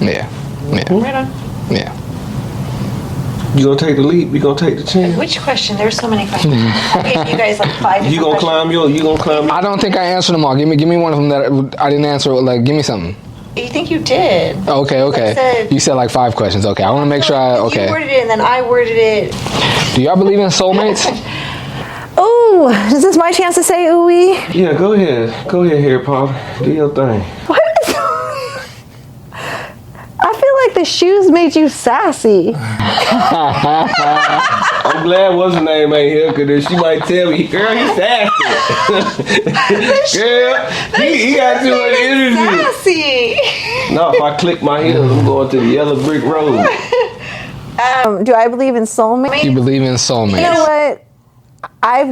Yeah. Right on. Yeah. You gonna take the leap? You gonna take the chance? Which question? There's so many questions. I gave you guys like 5 different You gonna climb? I don't think I answered them all. Give me one of them that I didn't answer. Like, give me something. You think you did? Okay. said- You said like 5 questions. Okay, I want to make sure You okay. worded it and then I worded it. Do y'all believe in soulmates? Ooh, is this my chance to say ooey? Yeah, go ahead, Harry Potter. Do your thing. What? I feel like the shoes made you sassy. I'm glad what's her name ain't here, cause she might tell me, girl, you sassy. Girl, he got too much energy. Sassy. No, if I click my heels, I'm going to the yellow brick road. Do I believe in soulmates? You believe in soulmates? You know what? How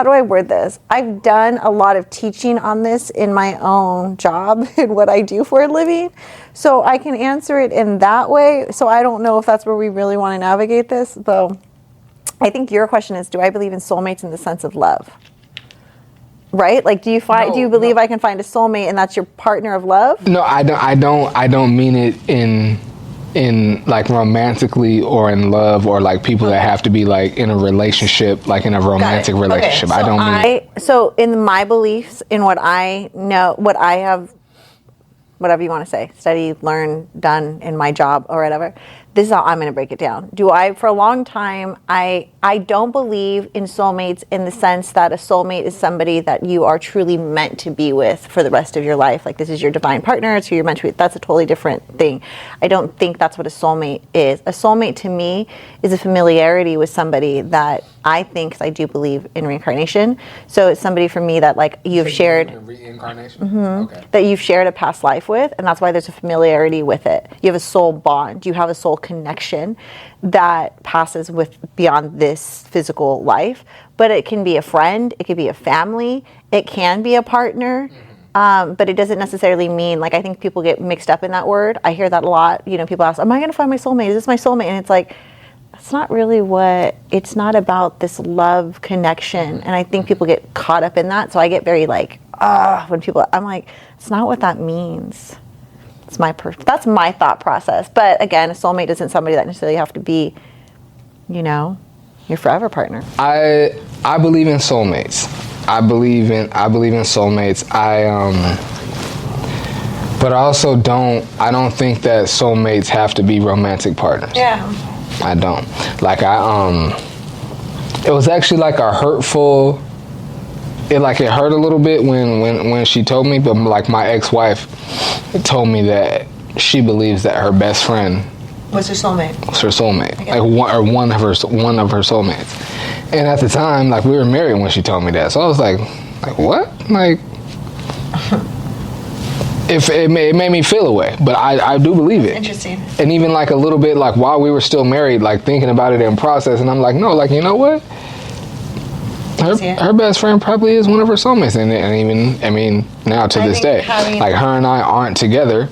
do I word this? I've done a lot of teaching on this in my own job and what I do for a living. So I can answer it in that way. So I don't know if that's where we really want to navigate this, though. I think your question is, do I believe in soulmates in the sense of love? right? Like, do you believe I can find a soulmate and that's your partner of love? No, I don't mean it in like romantically or in love or like people that have to be like in a relationship, like in a romantic relationship. Okay, I don't mean so in my beliefs, in what I know, what I have, whatever you want to say, studied, learned, done in my job or whatever, this is how I'm going to break it down. For a long time, I don't believe in soulmates in the sense that a soulmate is somebody that you are truly meant to be with for the rest of your life. Like, this is your divine partner, it's who you're meant to be. That's a totally different thing. I don't think that's what a soulmate is. A soulmate to me is a familiarity with somebody that I think, 'cause I do believe in reincarnation. So it's somebody for me that like you've shared reincarnation. Okay. That you've shared a past life with, and that's why there's a familiarity with it. You have a soul bond. You have a soul connection that passes with beyond this physical life. But it can be a friend, it could be a family, it can be a partner. But it doesn't necessarily mean, like, I think people get mixed up in that word. I hear that a lot. You know, people ask, am I going to find my soulmate? Is this my soulmate? And it's like, that's not really it's not about this love connection. And I think people get caught up in that. So I get very like, when I'm like, it's not what that means. That's my thought process. But again, a soulmate isn't somebody that necessarily have to be, you know, your forever partner. I believe in soulmates. I believe in soulmates. But I also don't think that soulmates have to be romantic partners. Yeah. I don't. Like it was actually like a hurtful, it hurt a little bit when she told me, but like my ex-wife told me that she believes that her best friend was her soulmate. Okay. Like one of her soulmates. And at the time, like, we were married when she told me that. So I was like what? Like, it made me feel away, but I do believe it. Interesting. And even like a little bit, like while we were still married, like thinking about it in process, and I'm like, no, like, you know what? Her best friend probably is one of her soulmates, and even, I mean, now to this day, like, her and I aren't together.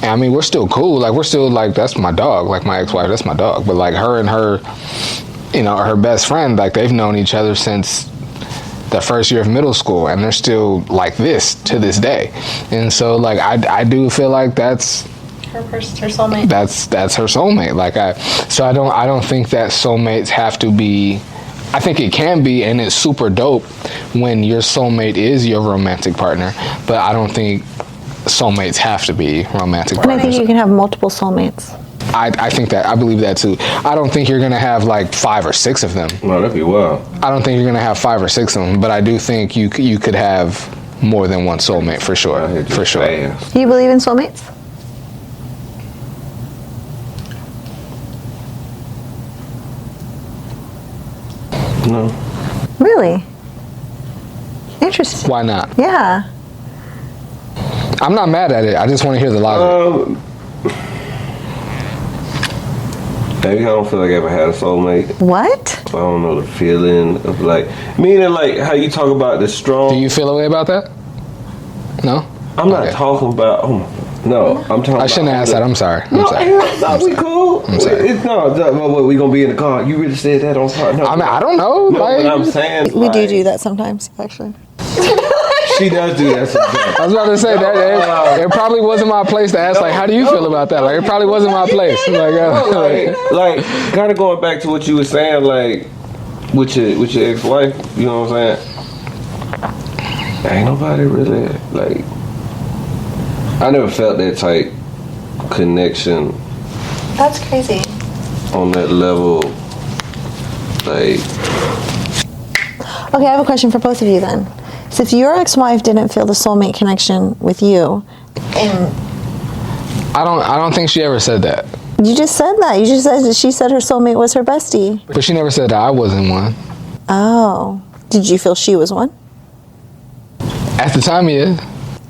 And I mean, we're still cool. Like, we're still like, that's my dog. Like, my ex-wife, that's my dog. But like, her and her, you know, her best friend, like, they've known each other since the first year of middle school, and they're still like this to this day. And so, like, I do feel like that's her soulmate. That's her soulmate. Like, I don't think that soulmates have to be. I think it can be, and it's super dope when your soulmate is your romantic partner, but I don't think soulmates have to be romantic partners. And I think you can have multiple soulmates. I think that. I believe that too. I don't think you're going to have like 5 or 6 of them. No, that'd be wild. I don't think you're going to have 5 or 6 of them, but I do think you could have more than one soulmate, for sure. For sure. Do you believe in soulmates? No. Really? Interesting. Why not? Yeah. I'm not mad at it. I just want to hear the logic. Maybe I don't feel like I ever had a soulmate. What? I don't know the feeling of like, meaning like how you talk about the strong. Do you feel a way about that? No? I'm not talking about. No, I'm talking. I shouldn't have asked that. I'm sorry. We cool. I'm sorry. We gonna be in the car. You really said that on car? No, I mean, I don't know. No, what I'm saying. We do that sometimes, actually. She does do that sometimes. I was about to say that it probably wasn't my place to ask. Like, how do you feel about that? Like, it probably wasn't my place. Like kind of going back to what you were saying, like with your ex-wife. You know what I'm saying? Ain't nobody really like. I never felt that type connection. That's crazy. On that level, like. Okay, I have a question for both of you then. So if your ex-wife didn't feel the soulmate connection with you, and I don't think she ever said that. You just said that. You just said that she said her soulmate was her bestie. But she never said that I wasn't one. Oh. Did you feel she was one? At the time, yeah.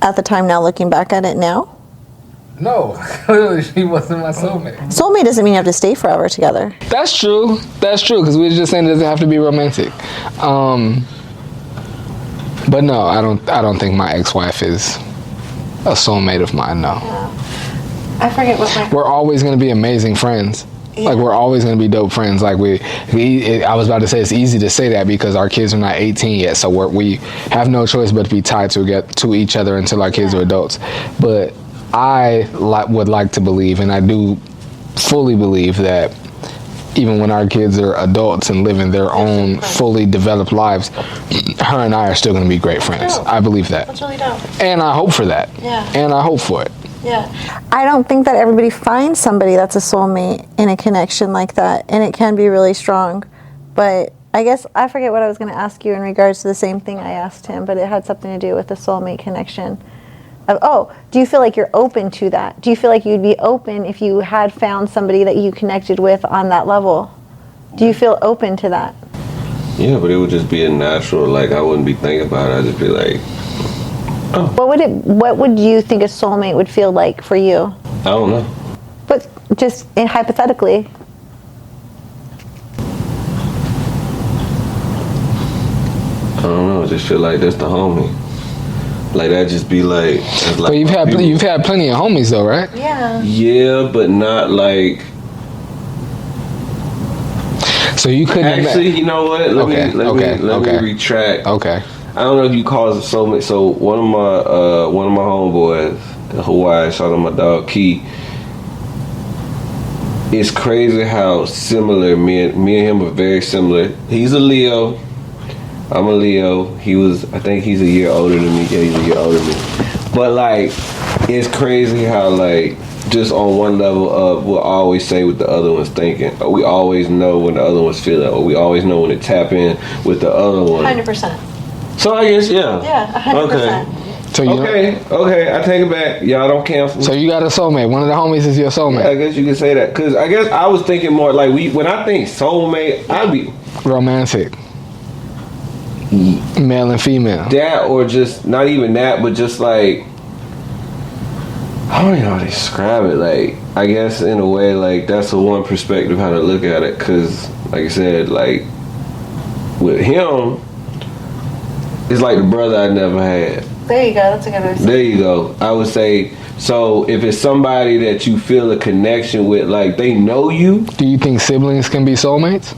At the time, now looking back at it now? No, clearly she wasn't my soulmate. Soulmate doesn't mean you have to stay forever together. That's true, because we were just saying it doesn't have to be romantic. But no, I don't think my ex-wife is a soulmate of mine, no. I forget what my... We're always going to be amazing friends, Like we're always gonna be dope friends. Like I was about to say it's easy to say that because our kids are not 18 yet, so we have no choice but to be tied to each other until our kids are adults. But I would like to believe, and I do fully believe that even when our kids are adults and living their own fully developed lives, her and I are still gonna be great friends. I believe that. That's really dope. And I hope for that. Yeah. And I hope for it. Yeah. I don't think that everybody finds somebody that's a soulmate in a connection like that, and it can be really strong. But I guess I forget what I was going to ask you in regards to the same thing I asked him, but it had something to do with the soulmate connection. Do you feel like you're open to that? Do you feel like you'd be open if you had found somebody that you connected with on that level? Do you feel open to that? Yeah, but it would just be a natural, like, I wouldn't be thinking about it. I'd just be like, oh. What would you think a soulmate would feel like for you? I don't know. But just hypothetically. I don't know. I just feel like that's the homie. Like that just be like. But you've had plenty of homies though, right? Yeah. Yeah, but not like. So you couldn't actually. You know what? Let me retract. Okay. I don't know if you call it a soulmate. So one of my homeboys in Hawaii, shout out my dog Key. It's crazy how similar me and him are very similar. He's a Leo. I'm a Leo. I think he's a year older than me. Yeah, he's a year older than me. But like, it's crazy how like just on one level of we'll always say what the other one's thinking. Or we always know when the other one's feeling. Or we always know when to tap in with the other one. 100%. So I guess Yeah, 100%. Okay. So Okay, I take it back. Y'all don't cancel. So you got a soulmate. One of the homies is your soulmate. Yeah, I guess you can say that. Cause I guess I was thinking more like when I think soulmate, I be romantic. Male and female. That or just not even that, but just like I don't even know how to describe it. Like I guess in a way, like that's a one perspective how to look at it. Cause like I said, like with him, it's like the brother I never had. There you go. That's a good way. There you go. I would say so. If it's somebody that you feel a connection with, like they know you. Do you think siblings can be soulmates?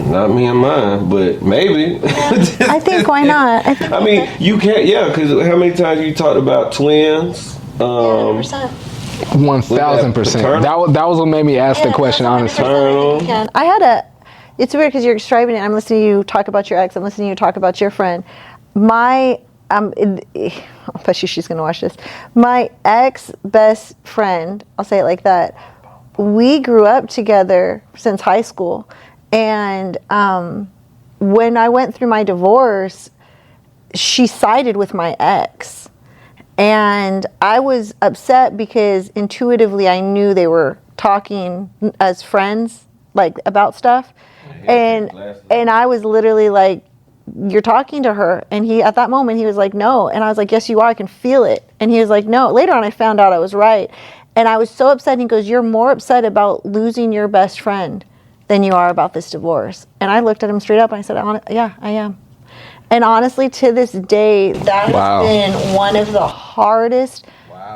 Not me and mine, but maybe. I think why not? I mean, you can't. Yeah, because how many times you talked about twins? 100%. 1000%. That was what made me ask the question. Honestly, I had It's weird because you're describing it. I'm listening to you talk about your ex. I'm listening to you talk about your friend. I bet she's gonna watch this. My ex best friend. I'll say it like that. We grew up together since high school. And when I went through my divorce, she sided with my ex. And I was upset because intuitively I knew they were talking as friends, like about stuff. And I was literally like, you're talking to her. And at that moment, he was like, no. And I was like, yes, you are. I can feel it. And he was like, no. Later on, I found out I was right. And I was so upset. And he goes, you're more upset about losing your best friend than you are about this divorce. And I looked at him straight up and I said, yeah, I am. And honestly, to this day, that has been one of the hardest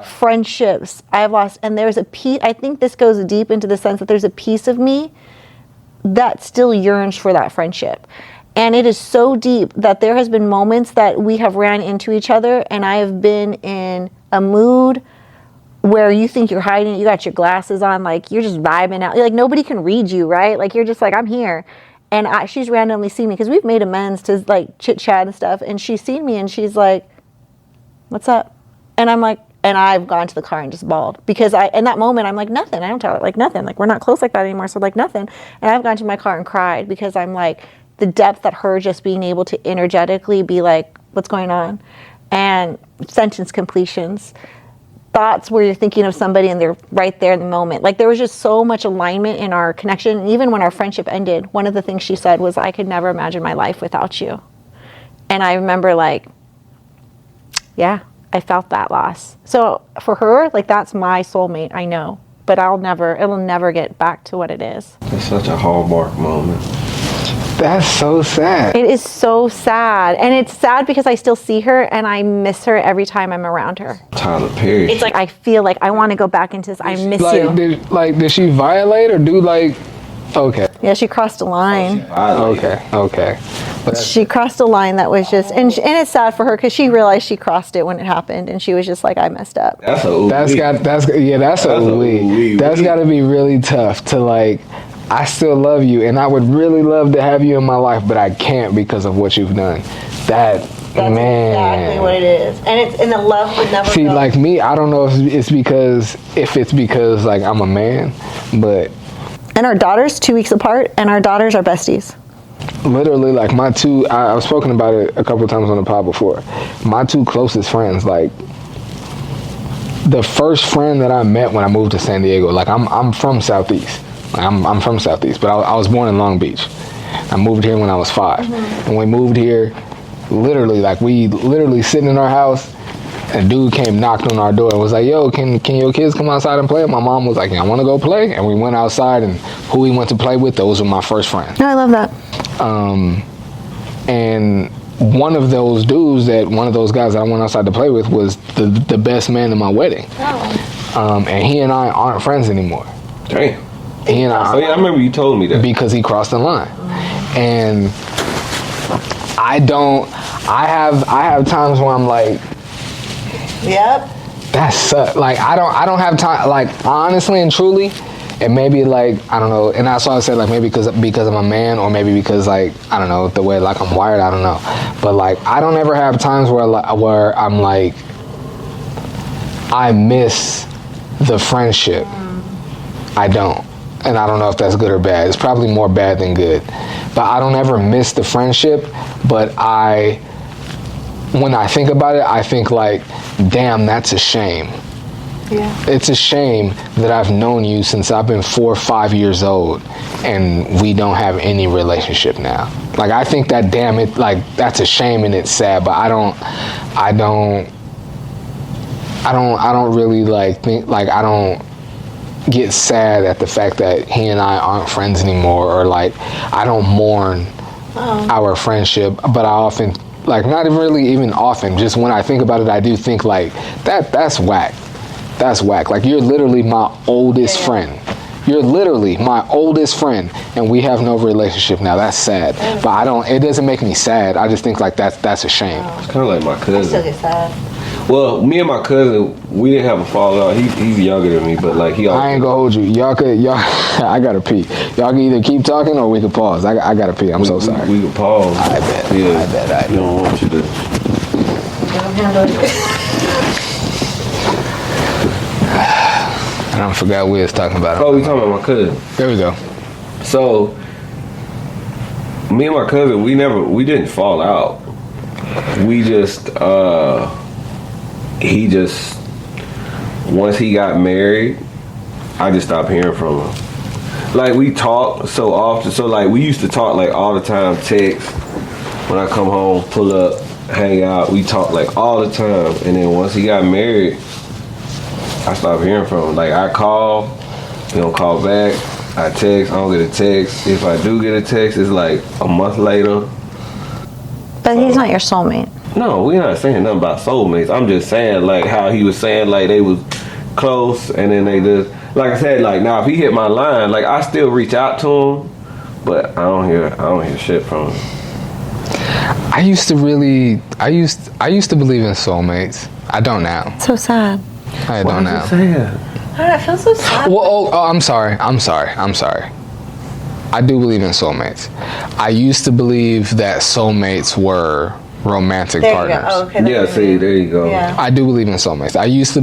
friendships I've lost. And there's a piece, I think this goes deep into the sense that there's a piece of me that still yearns for that friendship. And it is so deep that there has been moments that we have ran into each other and I have been in a mood where you think you're hiding, you got your glasses on, like you're just vibing out. Like nobody can read you, right? Like you're just like, I'm here. And she's randomly seen me because we've made amends to like chit chat and stuff. And she's seen me and she's like, what's up? And I'm like, and I've gone to the car and just bawled because in that moment, I'm like, nothing. I don't tell her like nothing. Like we're not close like that anymore. So like nothing. And I've gone to my car and cried because I'm like, the depth that her just being able to energetically be like, what's going on? And sentence completions. Thoughts where you're thinking of somebody and they're right there in the moment. Like there was just so much alignment in our connection. And even when our friendship ended, one of the things she said was, I could never imagine my life without you. And I remember like, yeah, I felt that loss. So for her, like that's my soulmate, I know. But it'll never get back to what it is. That's such a hallmark moment. That's so sad. It is so sad. And it's sad because I still see her and I miss her every time I'm around her. Tyler Perry. It's like I feel like I want to go back into this. I miss Like, you. did she violate or do like? Okay. Yeah, she crossed a line. Okay. But She crossed a line that was just, and it's sad for her because she realized she crossed it when it happened, and she was just like, I messed up. That's a ooh. that's got to be really tough to like. I still love you, and I would really love to have you in my life, but I can't because of what you've done. That's exactly what it is, and the love would never. See, go. like me, I don't know if it's because like I'm a man, but And our daughters, 2 weeks apart, and our daughters are besties. literally, like my two, I've spoken about it a couple of times on the pod before. My two closest friends, like the first friend that I met when I moved to San Diego, like I'm from Southeast. Like, I'm from Southeast, but I was born in Long Beach. I moved here when I was 5. And we moved here, literally, like we literally sitting in our house, and a dude came, knocked on our door and was like, yo, can your kids come outside and play? And my mom was like, yeah, I want to go play. And we went outside, and who we went to play with, those were my first friends. Oh, I love that. And one of those guys that I went outside to play with was the best man in my wedding. Oh. And he and I aren't friends anymore. Dang. He and I, Oh yeah, I remember you told me that. because he crossed the line. And I have times where I'm like, Yep. that sucks. Like I don't have time. Like honestly and truly, and maybe like I don't know. And that's why I said like maybe because I'm a man, or maybe because like I don't know the way like I'm wired. I don't know. But like I don't ever have times where I'm like I miss the friendship. I don't. And I don't know if that's good or bad. It's probably more bad than good. But I don't ever miss the friendship. But when I think about it, I think like, damn, that's a shame. Yeah. It's a shame that I've known you since I've been 4 or 5 years old, and we don't have any relationship now. Like I think that damn it, like that's a shame and it's sad. But I don't really like think like I don't get sad at the fact that he and I aren't friends anymore, or like I don't mourn our friendship, but I often like not really even often, just when I think about it, I do think like that's whack. That's whack. Like you're literally my oldest friend. You're literally my oldest friend, and we have no relationship now. That's sad. But it doesn't make me sad. I just think like that's a shame. It's kind of like my I still cousin. get sad. Well, me and my cousin, we didn't have a fallout. He's younger than me, but like he. I ain't gonna hold you. Y'all, I gotta pee. Y'all can either keep talking or we can pause. I gotta pee. I'm so sorry. We can pause. I bet. Yeah. I bet. We don't want you to. And I forgot we was talking about it. Oh, we talking about my cousin. There we go. So, me and my cousin, we didn't fall out. We just, he just, once he got married, I just stopped hearing from him. Like, we talk so often. So, like, we used to talk, like, all the time, text. When I come home, pull up, hang out. We talk, like, all the time. And then once he got married, I stopped hearing from him. Like, I call, he don't call back. I text, I don't get a text. If I do get a text, it's like a month later. But he's not your soulmate. No, we're not saying nothing about soulmates. I'm just saying, like, how he was saying, like, they was close, and then they just, like I said, like, now if he hit my line, like, I still reach out to him, but I don't hear shit from him. I used to believe in soulmates. I don't now. So sad. I don't now. I feel so sad. Well, I'm sorry. I do believe in soulmates. I used to believe that soulmates were romantic partners. Oh, okay. Yeah, see, there you go. Yeah. I do believe in soulmates. I used to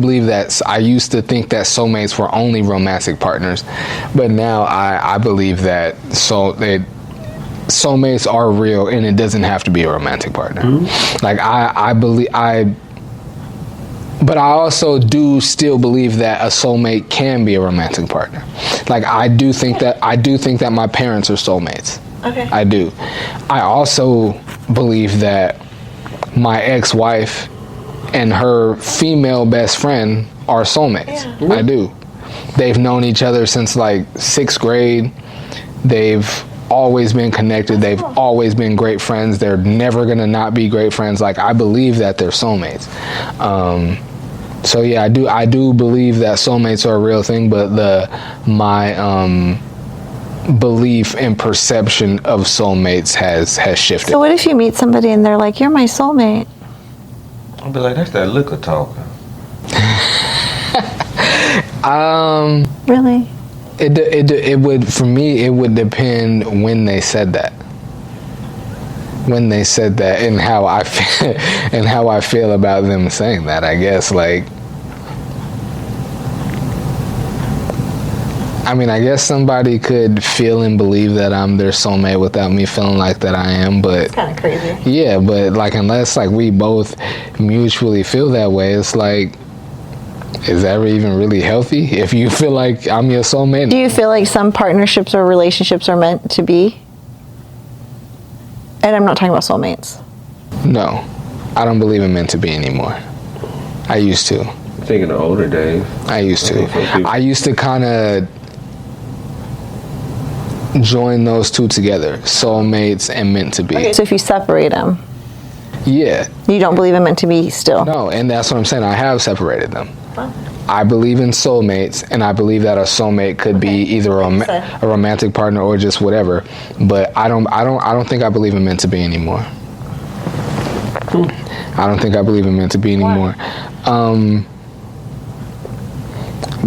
think that soulmates were only romantic partners, but now I believe that soulmates are real, and it doesn't have to be a romantic partner. Mm-hmm. Like but I also do still believe that a soulmate can be a romantic partner. Like I do think that my parents are soulmates. Okay. I do. I also believe that my ex-wife and her female best friend are soulmates. Yeah. I do. They've known each other since like 6th grade. They've always been connected. They've always been great friends. They're never gonna not be great friends. Like, I believe that they're soulmates. So yeah, I do believe that soulmates are a real thing, but my belief and perception of soulmates has shifted. So what if you meet somebody and they're like, "You're my soulmate"? I'll be like, that's that liquor talking. Really? It would, for me, it would depend when they said that. When they said that, and how I feel, and how I feel about them saying that. I guess, like, I mean, I guess somebody could feel and believe that I'm their soulmate without me feeling like that I am, but It's kind of crazy. yeah, but like, unless like we both mutually feel that way, it's like, is that even really healthy? If you feel like I'm your soulmate. Do you feel like some partnerships or relationships are meant to be? And I'm not talking about soulmates. No, I don't believe in meant to be anymore. I used to. I think in the older days. I used to. I used to kind of join those two together, soulmates and meant to be. Okay, so if you separate them, Yeah. you don't believe in meant to be still? No, and that's what I'm saying. I have separated them. Huh? I believe in soulmates, and I believe that a soulmate could be either a romantic partner or just whatever. But I don't think I believe in meant to be anymore. I don't think I believe in meant to be anymore.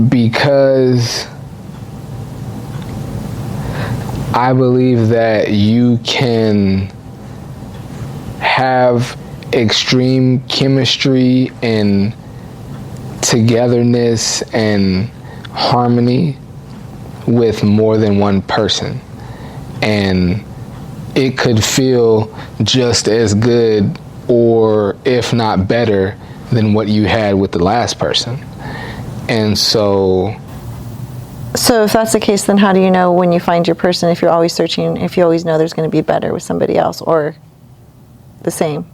Because I believe that you can have extreme chemistry and togetherness and harmony with more than one person, and it could feel just as good, or if not better, than what you had with the last person. And so if that's the case, then how do you know when you find your person, if you're always searching, if you always know there's going to be better with somebody else or the same?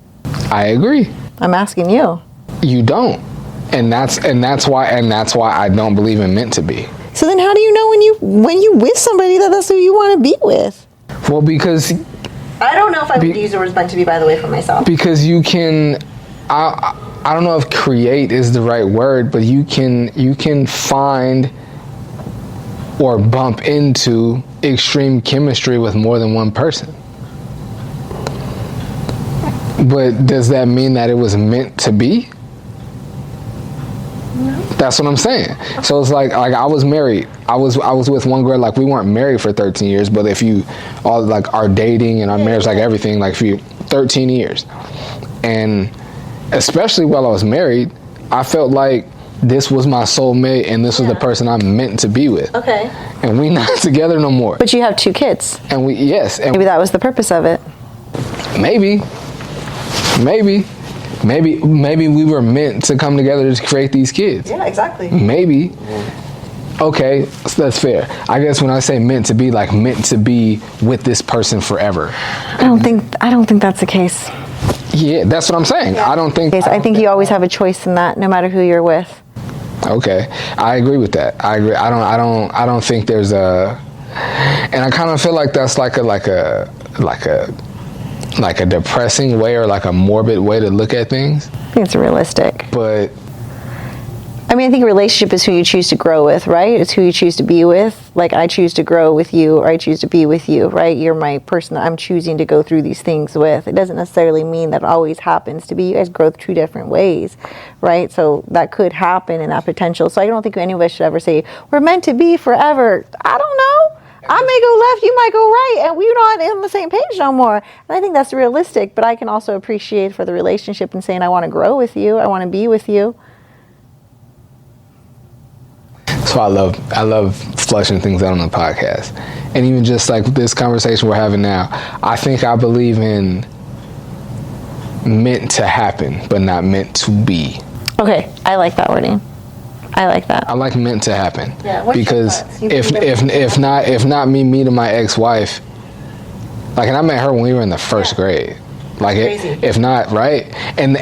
I agree. I'm asking you. You don't. And that's why I don't believe in meant to be. So then how do you know when you with somebody that's who you want to be with? Well, because I don't know if I would use the words meant to be, by the way, for myself. Because you can, I don't know if create is the right word, but you can find or bump into extreme chemistry with more than one person. But does that mean that it was meant to be? No. That's what I'm saying. So it's like I was married. I was with one girl, like we weren't married for 13 years, but if you all like our dating and our marriage, like everything, like for 13 years. And especially while I was married, I felt like this was my soulmate and this was the person I'm meant to be with. Okay. And we not together no more. But you have 2 kids. And and maybe that was the purpose of it. Maybe we were meant to come together to create these kids. Yeah, exactly. Maybe. Okay, so that's fair. I guess when I say meant to be, like meant to be with this person forever. I don't think that's the case. Yeah, that's what I'm saying. Yeah. I think you always have a choice in that, no matter who you're with. Okay, I agree with that. I agree. I don't think there's a, and I kind of feel like that's like a depressing way or like a morbid way to look at things. I think it's realistic. But I mean, I think a relationship is who you choose to grow with, right? It's who you choose to be with. Like, I choose to grow with you, or I choose to be with you, right? You're my person that I'm choosing to go through these things with. It doesn't necessarily mean that it always happens to be. You guys grow 2 different ways, right? So that could happen in that potential. So I don't think any of us should ever say, we're meant to be forever. I don't know. I may go left, you might go right, and we're not on the same page no more. And I think that's realistic, but I can also appreciate for the relationship and saying, I want to grow with you, I want to be with you. So I love fleshing things out on the podcast. And even just like this conversation we're having now, I think I believe in meant to happen, but not meant to be. Okay, I like that wording. I like that. I like meant to happen. Yeah, because if not me meeting my ex-wife, like, and I met her when we were in the first grade. Like, if not, right? And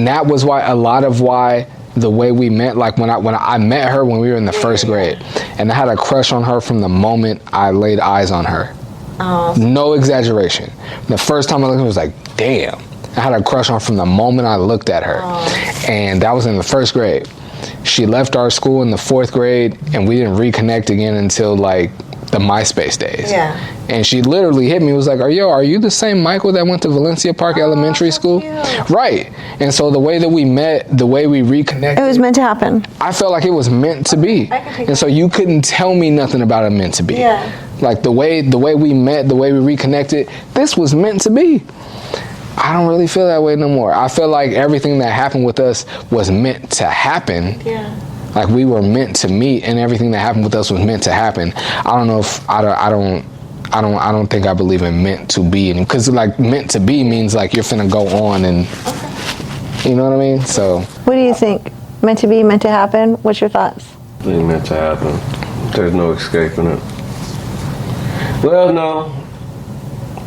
that was why a lot of why the way we met, like when I met her when we were in the first grade, and I had a crush on her from the moment I laid eyes on her. Oh. No exaggeration. The first time I looked at her, I was like, damn. I had a crush on her from the moment I looked at her. Oh. And that was in the 1st grade. She left our school in the 4th grade, and we didn't reconnect again until like the MySpace days. Yeah. And she literally hit me, was like, are you the same Michael that went to Valencia Park Elementary School? Cute. Right. And so the way that we met, the way we reconnected, It was meant to happen. I felt like it was meant to be. I can take And so you couldn't tell me nothing about it meant to be. Yeah. Like the way we met, the way we reconnected, this was meant to be. I don't really feel that way no more. I feel like everything that happened with us was meant to happen. Yeah. Like we were meant to meet, and everything that happened with us was meant to happen. I don't know if I don't think I believe in meant to be, because like meant to be means like you're finna go on, and you know what I mean. So What do you think? Meant to be, meant to happen? What's your thoughts? It ain't meant to happen. There's no escaping it. Well, no.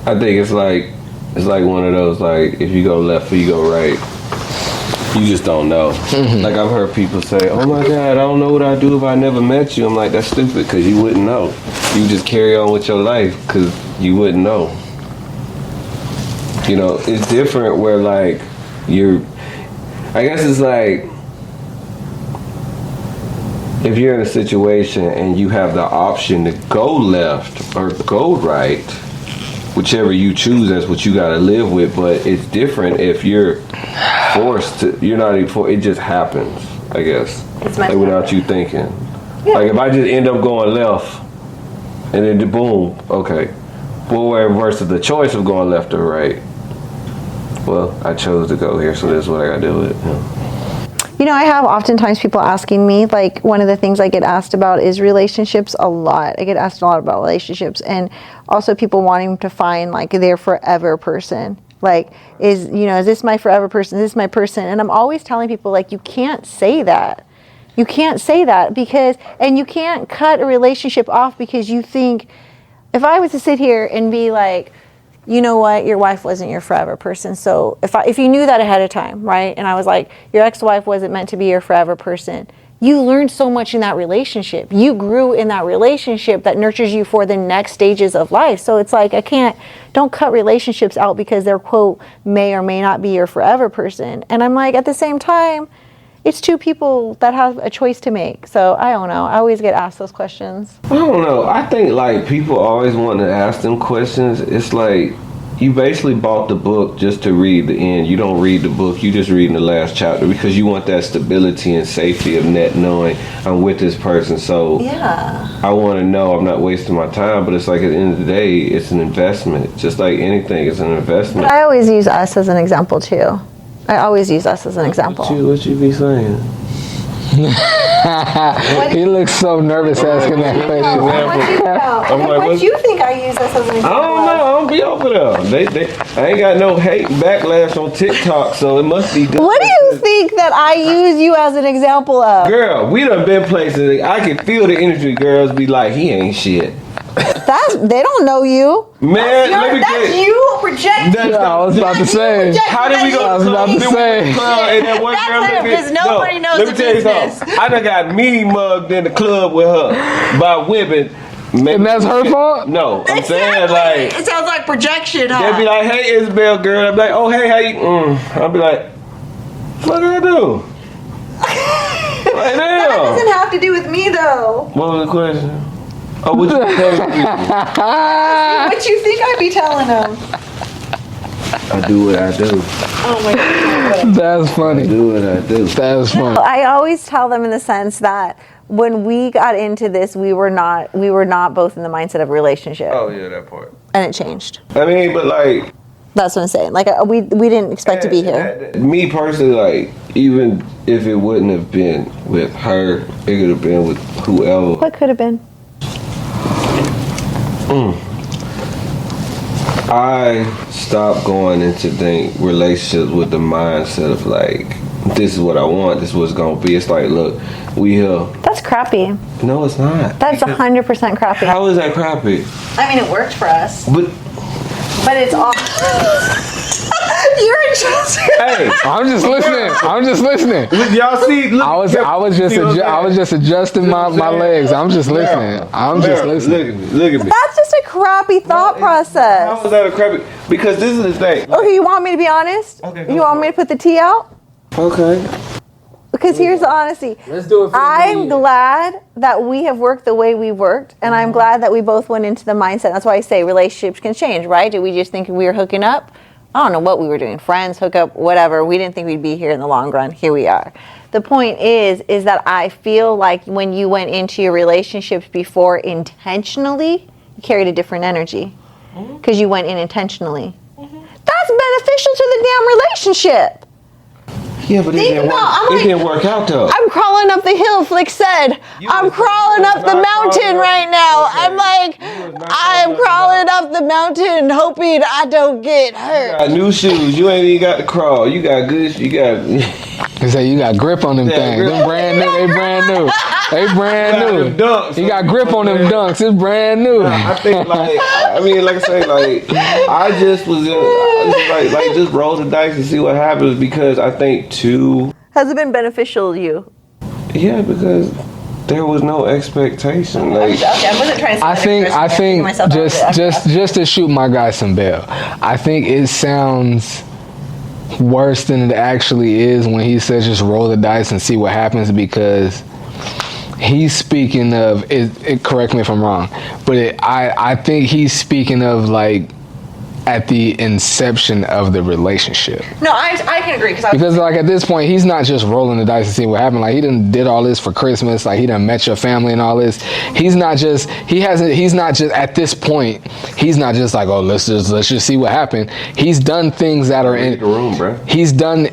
I think it's like one of those, like, if you go left or you go right, you just don't know. Like, I've heard people say, oh my God, I don't know what I'd do if I never met you. I'm like, that's stupid, because you wouldn't know. You just carry on with your life, because you wouldn't know. You know, it's different where, like, I guess it's like, if you're in a situation and you have the option to go left or go right, whichever you choose, that's what you got to live with. But it's different if you're forced to. You're not even forced. It just happens, I guess. It's like without you thinking. Yeah. Like if I just end up going left, and then boom, okay. Well, versus the choice of going left or right. Well, I chose to go here, so this is what I got to do with it. Yeah. You know, I have oftentimes people asking me, like, one of the things I get asked about is relationships a lot. I get asked a lot about relationships, and also people wanting to find, like, their forever person. Like, is this my forever person? Is this my person? And I'm always telling people, like, you can't say that. You can't say that and you can't cut a relationship off because you think, if I was to sit here and be like, you know what, your wife wasn't your forever person. So if you knew that ahead of time, right? And I was like, your ex-wife wasn't meant to be your forever person. You learned so much in that relationship. You grew in that relationship that nurtures you for the next stages of life. So it's like, don't cut relationships out because they're, quote, may or may not be your forever person. And I'm like, at the same time, it's two people that have a choice to make. So I don't know. I always get asked those questions. I don't know. I think like people always want to ask them questions. It's like you basically bought the book just to read the end. You don't read the book. You just reading the last chapter because you want that stability and safety of knowing I'm with this person. So yeah, I want to know I'm not wasting my time. But it's like at the end of the day, it's an investment. Just like anything, it's an investment. But I always use us as an example too. I always use us as an example. What you be saying? He looks so nervous asking that question. What do you think I use us as an example? I don't know. I don't be over there. I ain't got no hate backlash on TikTok, so it must be good. What do you think that I use you as an example of? Girl, we done been places. I can feel the industry girls be like, he ain't shit. They don't know you. Man, let me that's you projecting. I was about to say. How did we go? I was about to say. And that one girl because nobody knows let me the tell you business. something. I done got me mugged in the club with her by women. And that's her fault? No, I'm saying like It sounds like projection, huh? they'd be like, "Hey, Isabel, girl." I'm like, "Oh, hey, how you?" I'll be like, "What did I do?" Like, damn. That doesn't have to do with me though. What was the question? Oh, what you telling people? What you think I'd be telling them? I do what I do. Oh my God. That's funny. I do what I do. That's funny. I always tell them in the sense that when we got into this, we were not both in the mindset of a relationship. Oh yeah, that part. And it changed. I mean, but like. That's what I'm saying. Like we didn't expect to be here. Me personally, like, even if it wouldn't have been with her, it could have been with whoever. What could have been? I stopped going into relationships with the mindset of like, this is what I want, this is what's gonna be. It's like, look, we here. That's crappy. No, it's not. That's 100% crappy. How is that crappy? I mean, it worked for us. But it's all. You're Hey, I'm just listening. I'm just listening. y'all see? Look, I was just adjusting my legs. I'm just listening. I'm just listening. Look at me. That's just a crappy thought How process. was that a crappy? Because this is the thing. Okay, you want me to be honest? Okay, go You want for me to put the tea out? Okay. Because here's the honesty. Let's do it. I'm glad that we have worked the way we worked, and I'm glad that we both went into the mindset. That's why I say relationships can change, right? Did we just think we were hooking up? I don't know what we were doing. Friends, hook up, whatever. We didn't think we'd be here in the long run. Here we are. The point is that I feel like when you went into your relationships before intentionally, you carried a different energy because you went in intentionally. That's beneficial to the damn relationship. Yeah, but it didn't work out though. I'm crawling up the hill, Flix said. I'm crawling up the mountain right now. I'm like, I'm crawling up the mountain hoping I don't get hurt. You got new shoes. You ain't even got to crawl. You got good. You got. They say you got grip on them things. grip. Them brand new. They brand new. They brand new. them dunks. You got grip on them dunks. It's brand new. I think like I say, like I just was just roll the dice and see what happens because I think too. Has it been beneficial to you? Yeah, because there was no expectation. Like I wasn't trying to. I think just to shoot my guy some bail. I think it sounds worse than it actually is when he says just roll the dice and see what happens because he's speaking of it. Correct me if I'm wrong, but I think he's speaking of like at the inception of the relationship. No, I can agree because like at this point he's not just rolling the dice to see what happened. Like he did all this for Christmas. Like he done met your family and all this. He's not just at this point. He's not just like, oh, let's just see what happened. He's done things that are in the room, bro. He's done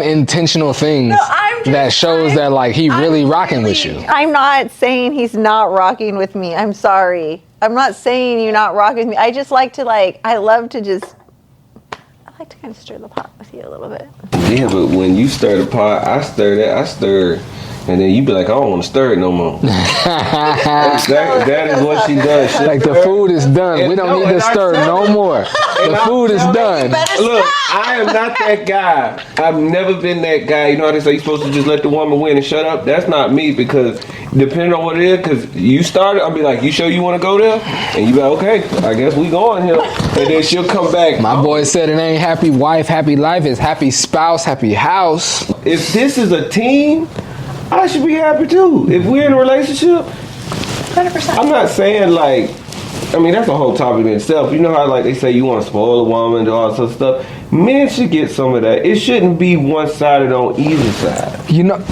intentional things that shows that like he really rocking with you. I'm not saying he's not rocking with me. I'm sorry. I'm not saying you're not rocking with me. I just like to I like to kind of stir the pot with you a little bit. Yeah, but when you stir the pot, I stir, and then you be like, I don't want to stir it no more. that is what she does. She like the food is done. We don't need to stir no more. The food is done. Look, I am not that guy. I've never been that guy. You know how they say you're supposed to just let the woman win and shut up? That's not me because depending on what it is, because you started, I'll be like, you sure you want to go there? And you be like, okay, I guess we going here. And then she'll come back. My boy said it ain't happy wife, happy life. It's happy spouse, happy house. If this is a team, I should be happy too. If we're in a relationship, 100%. I'm not saying that's a whole topic in itself. You know how they say you want to spoil a woman, do all sorts of stuff. Men should get some of that. It shouldn't be one-sided on either side. You know,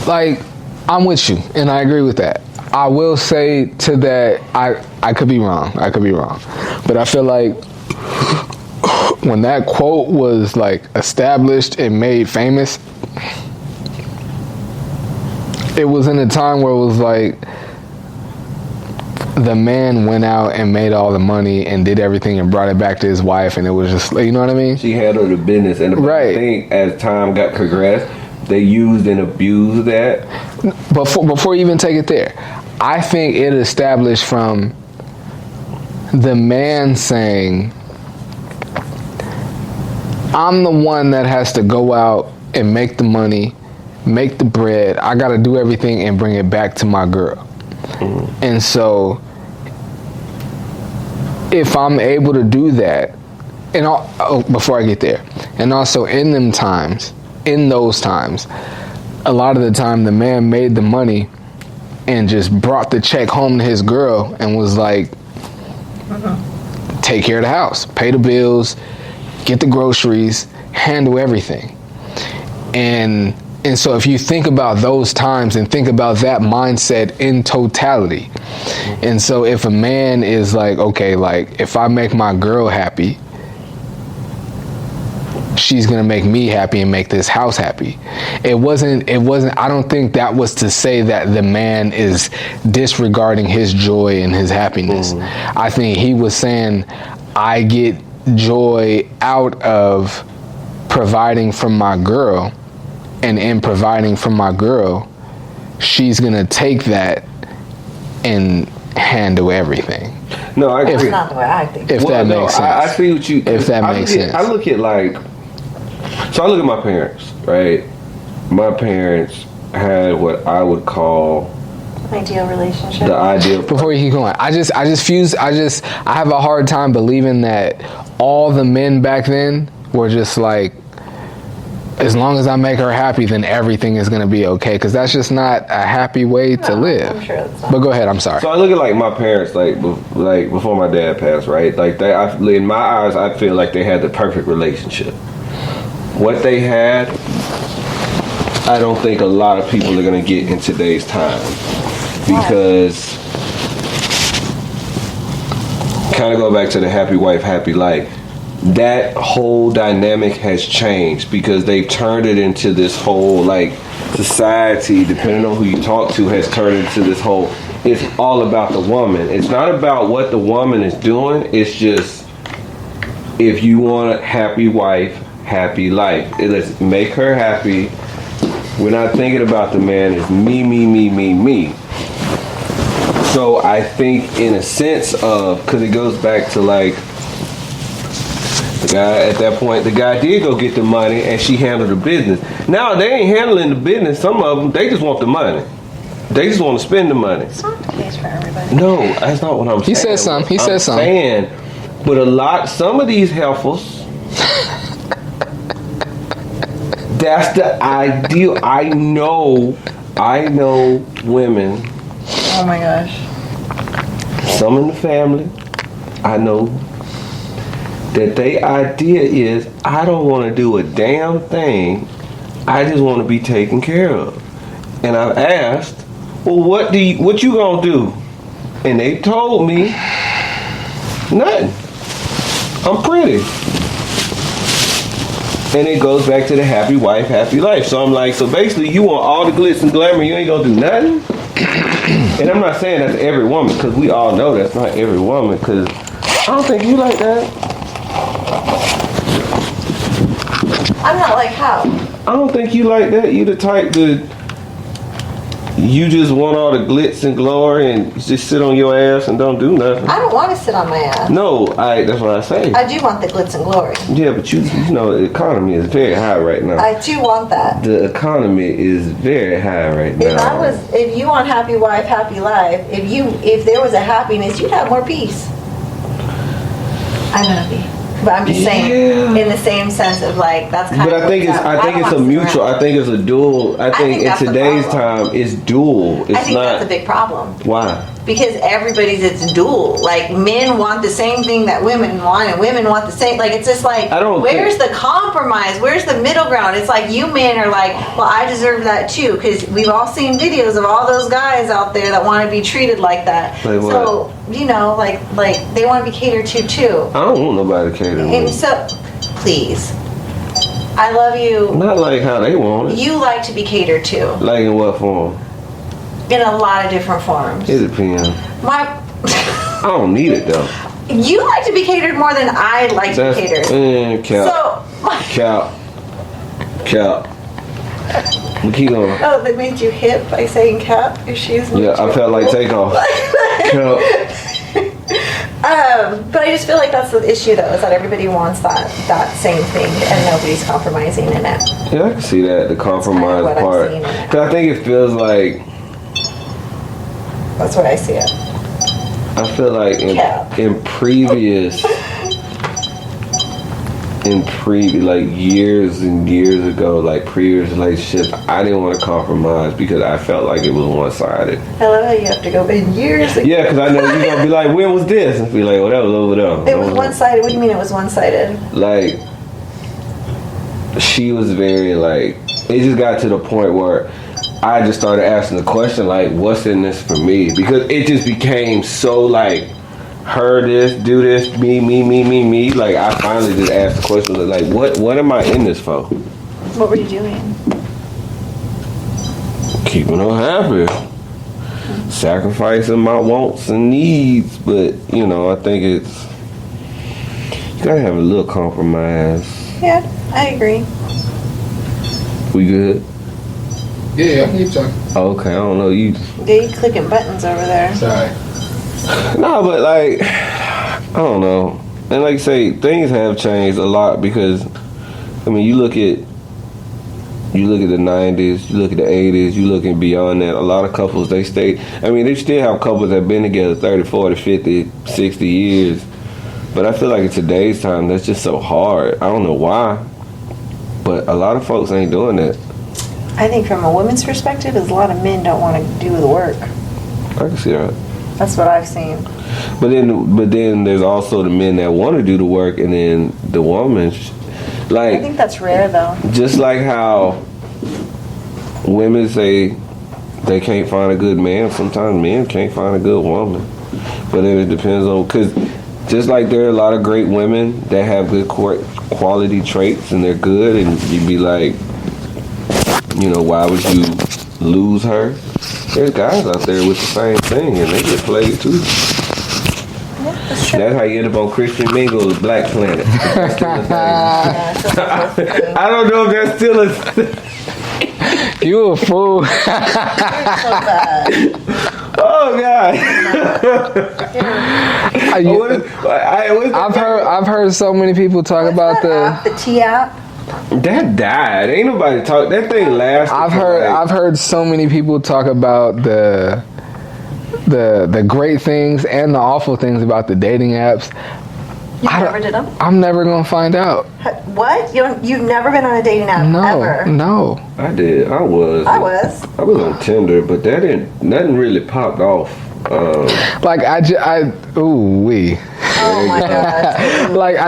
I'm with you, and I agree with that. I will say to that, I could be wrong. But I feel like when that quote was established and made famous, it was in a time where it was the man went out and made all the money and did everything and brought it back to his wife, and it was just, you know what I mean? She handled the business, and I think as time got progressed, they used and abused that. Before you even take it there, I think it established from the man saying, I'm the one that has to go out and make the money, make the bread. I got to do everything and bring it back to my girl. Mm-hmm. And so if I'm able to do that, and before I get there, and also in those times, a lot of the time the man made the money and just brought the check home to his girl and was like, take care of the house, pay the bills, get the groceries, handle everything. And so if you think about those times and think about that mindset in totality, and so if a man is okay, if I make my girl happy, she's gonna make me happy and make this house happy. It wasn't, I don't think that was to say that the man is disregarding his joy and his happiness. I think he was saying, I get joy out of providing for my girl, and in providing for my girl, she's gonna take that and handle everything. No, I agree. That's not the way I think. If that makes sense. I see what you. If that makes sense. I look at So I look at my parents, right? My parents had what I would call Ideal relationship. the ideal. Before you keep going, I have a hard time believing that all the men back then were just like, as long as I make her happy, then everything is going to be okay. Because that's just not a happy way to live. I'm sure that's not. But go ahead, I'm sorry. So I look at like my parents, like before my dad passed, right? Like in my eyes, I feel like they had the perfect relationship. What they had, I don't think a lot of people are gonna get in today's time, because kind of go back to the happy wife, happy life. That whole dynamic has changed because they've turned it into this whole, like, society, depending on who you talk to, has turned into this whole, it's all about the woman. It's not about what the woman is doing. It's just, if you want a happy wife, happy life. Let's make her happy. We're not thinking about the man. It's me, me, me, me, me. So I think in a sense of, because it goes back to like, the guy at that point, the guy did go get the money and she handled the business. Now they ain't handling the business. Some of them, they just want the money. They just want to spend the money. It's not the case for everybody. No, that's not what I'm saying. He said something. He said something. Saying, but some of these heifers, that's the ideal. I know women. Oh my gosh. Some in the family, I know that their idea is, I don't want to do a damn thing. I just want to be taken care of. And I've asked, well, what you gonna do? And they told me, nothing. I'm pretty. And it goes back to the happy wife, happy life. So I'm like, so basically you want all the glitz and glamour, you ain't gonna do nothing? And I'm not saying that's every woman, because we all know that's not every woman, because I don't think you like that. I'm not like how? I don't think you like that. You the type that you just want all the glitz and glory and just sit on your ass and don't do nothing. I don't want to sit on my ass. No, that's what I say. I do want the glitz and glory. Yeah, but you know, the economy is very high right now. I do want that. The economy is very high right now. If you want happy wife, happy life, if there was a happiness, you'd have more peace. I'm happy. But I'm just saying, in the same sense of like, that's kind of. But I think it's a mutual. I think it's a dual. I think in today's time, it's dual. It's I think not. that's a big problem. Why? Because it's dual. Like, men want the same thing that women want, and women want the same. Like, it's just like, where's the compromise? Where's the middle ground? It's like, you men are like, well, I deserve that too, because we've all seen videos of all those guys out there that want to be treated like that. Like what? So, you know, like they want to be catered to too. I don't want nobody to cater to me. And so, please, I love you. Not like how they want it. You like to be catered to. Like in what form? In a lot of different forms. It depends. I don't need it though. You like to be catered more than I like to be catered. Cap. We keep going. Oh, they made you hip by saying cap? Your shoes made Yeah, I you felt like cool? takeoff. Cap. But I just feel like that's the issue, though, is that everybody wants that same thing, and nobody's compromising in it. Yeah, I can see that, the compromise what I'm part. seeing. Because I think it feels like, That's what I see it. I feel like in previous, like years and years ago, like previous relationships, I didn't want to compromise because I felt like it was one-sided. I love how you have to go in years ago. Yeah, because I know you're going to be like, when was this? And be like, well, that was over there. It was one-sided. What do you mean it was one-sided? Like, she was very like, it just got to the point where I just started asking the question, like, what's in this for me? Because it just became so like, her this, do this, me. Like, I finally just asked the question, like, what am I in this for? What were you doing? Keeping her happy. Sacrificing my wants and needs. But, you know, I think you gotta have a little compromise. Yeah, I agree. We good? Yeah, I can keep talking. Okay, I don't know, you clicking buttons over there. Sorry. No, but like, I don't know. And like you say, things have changed a lot because I mean, you look at the 90s, you look at the 80s, you looking beyond that. A lot of couples, they stay. I mean, they still have couples that have been together 30, 40, 50, 60 years. But I feel like in today's time, that's just so hard. I don't know why, but a lot of folks ain't doing that. I think from a woman's perspective, is a lot of men don't want to do the work. I can see that. That's what I've seen. But then there's also the men that want to do the work, and then the woman, I like, think that's rare, though. just like how women say they can't find a good man, sometimes men can't find a good woman. But then it depends on, because just like there are a lot of great women that have good quality traits and they're good, and you'd be like, you know, why would you lose her? There's guys out there with the same thing and they get played too. Yeah, that's true. That's how you end up on Christian Mingle's Black Planet. That's still a thing. Yeah, so that's the thing. I don't know if that's still a thing. You a fool. So bad. Oh God. I've heard so many people talk about the T app. That died. Ain't nobody talk. That thing lasted. I've heard so many people talk about the great things and the awful things about the dating apps. You never did them? I'm never gonna find out. What? You've never been on a dating app ever? No. I did. I was on Tinder, but nothing really popped off. Like ooh wee. Oh my god. Like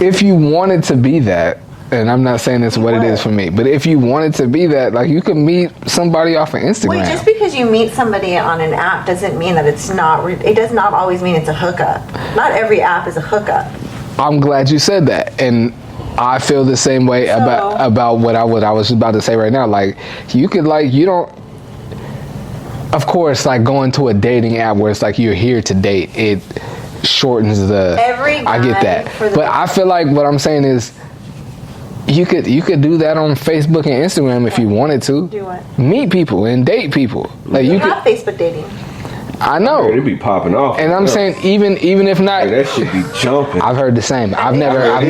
if you wanted to be that, and I'm not saying it's what it is for me, but if you wanted to be that, like, you could meet somebody off of Instagram. Wait, just because you meet somebody on an app doesn't mean that it's not. It does not always mean it's a hookup. Not every app is a hookup. I'm glad you said that, and I feel the same way about what I was about to say right now. Like, you could, like, you don't. Of course, like, going to a dating app where it's like you're here to date, it shortens the. I get that, but I feel like what I'm saying is, you could do that on Facebook and Instagram if you wanted to. Do what? Meet people and date people. Like, you have Facebook dating. I know. It'd be popping off. And I'm saying even if not, that should be jumping. I've heard the same. I've never tried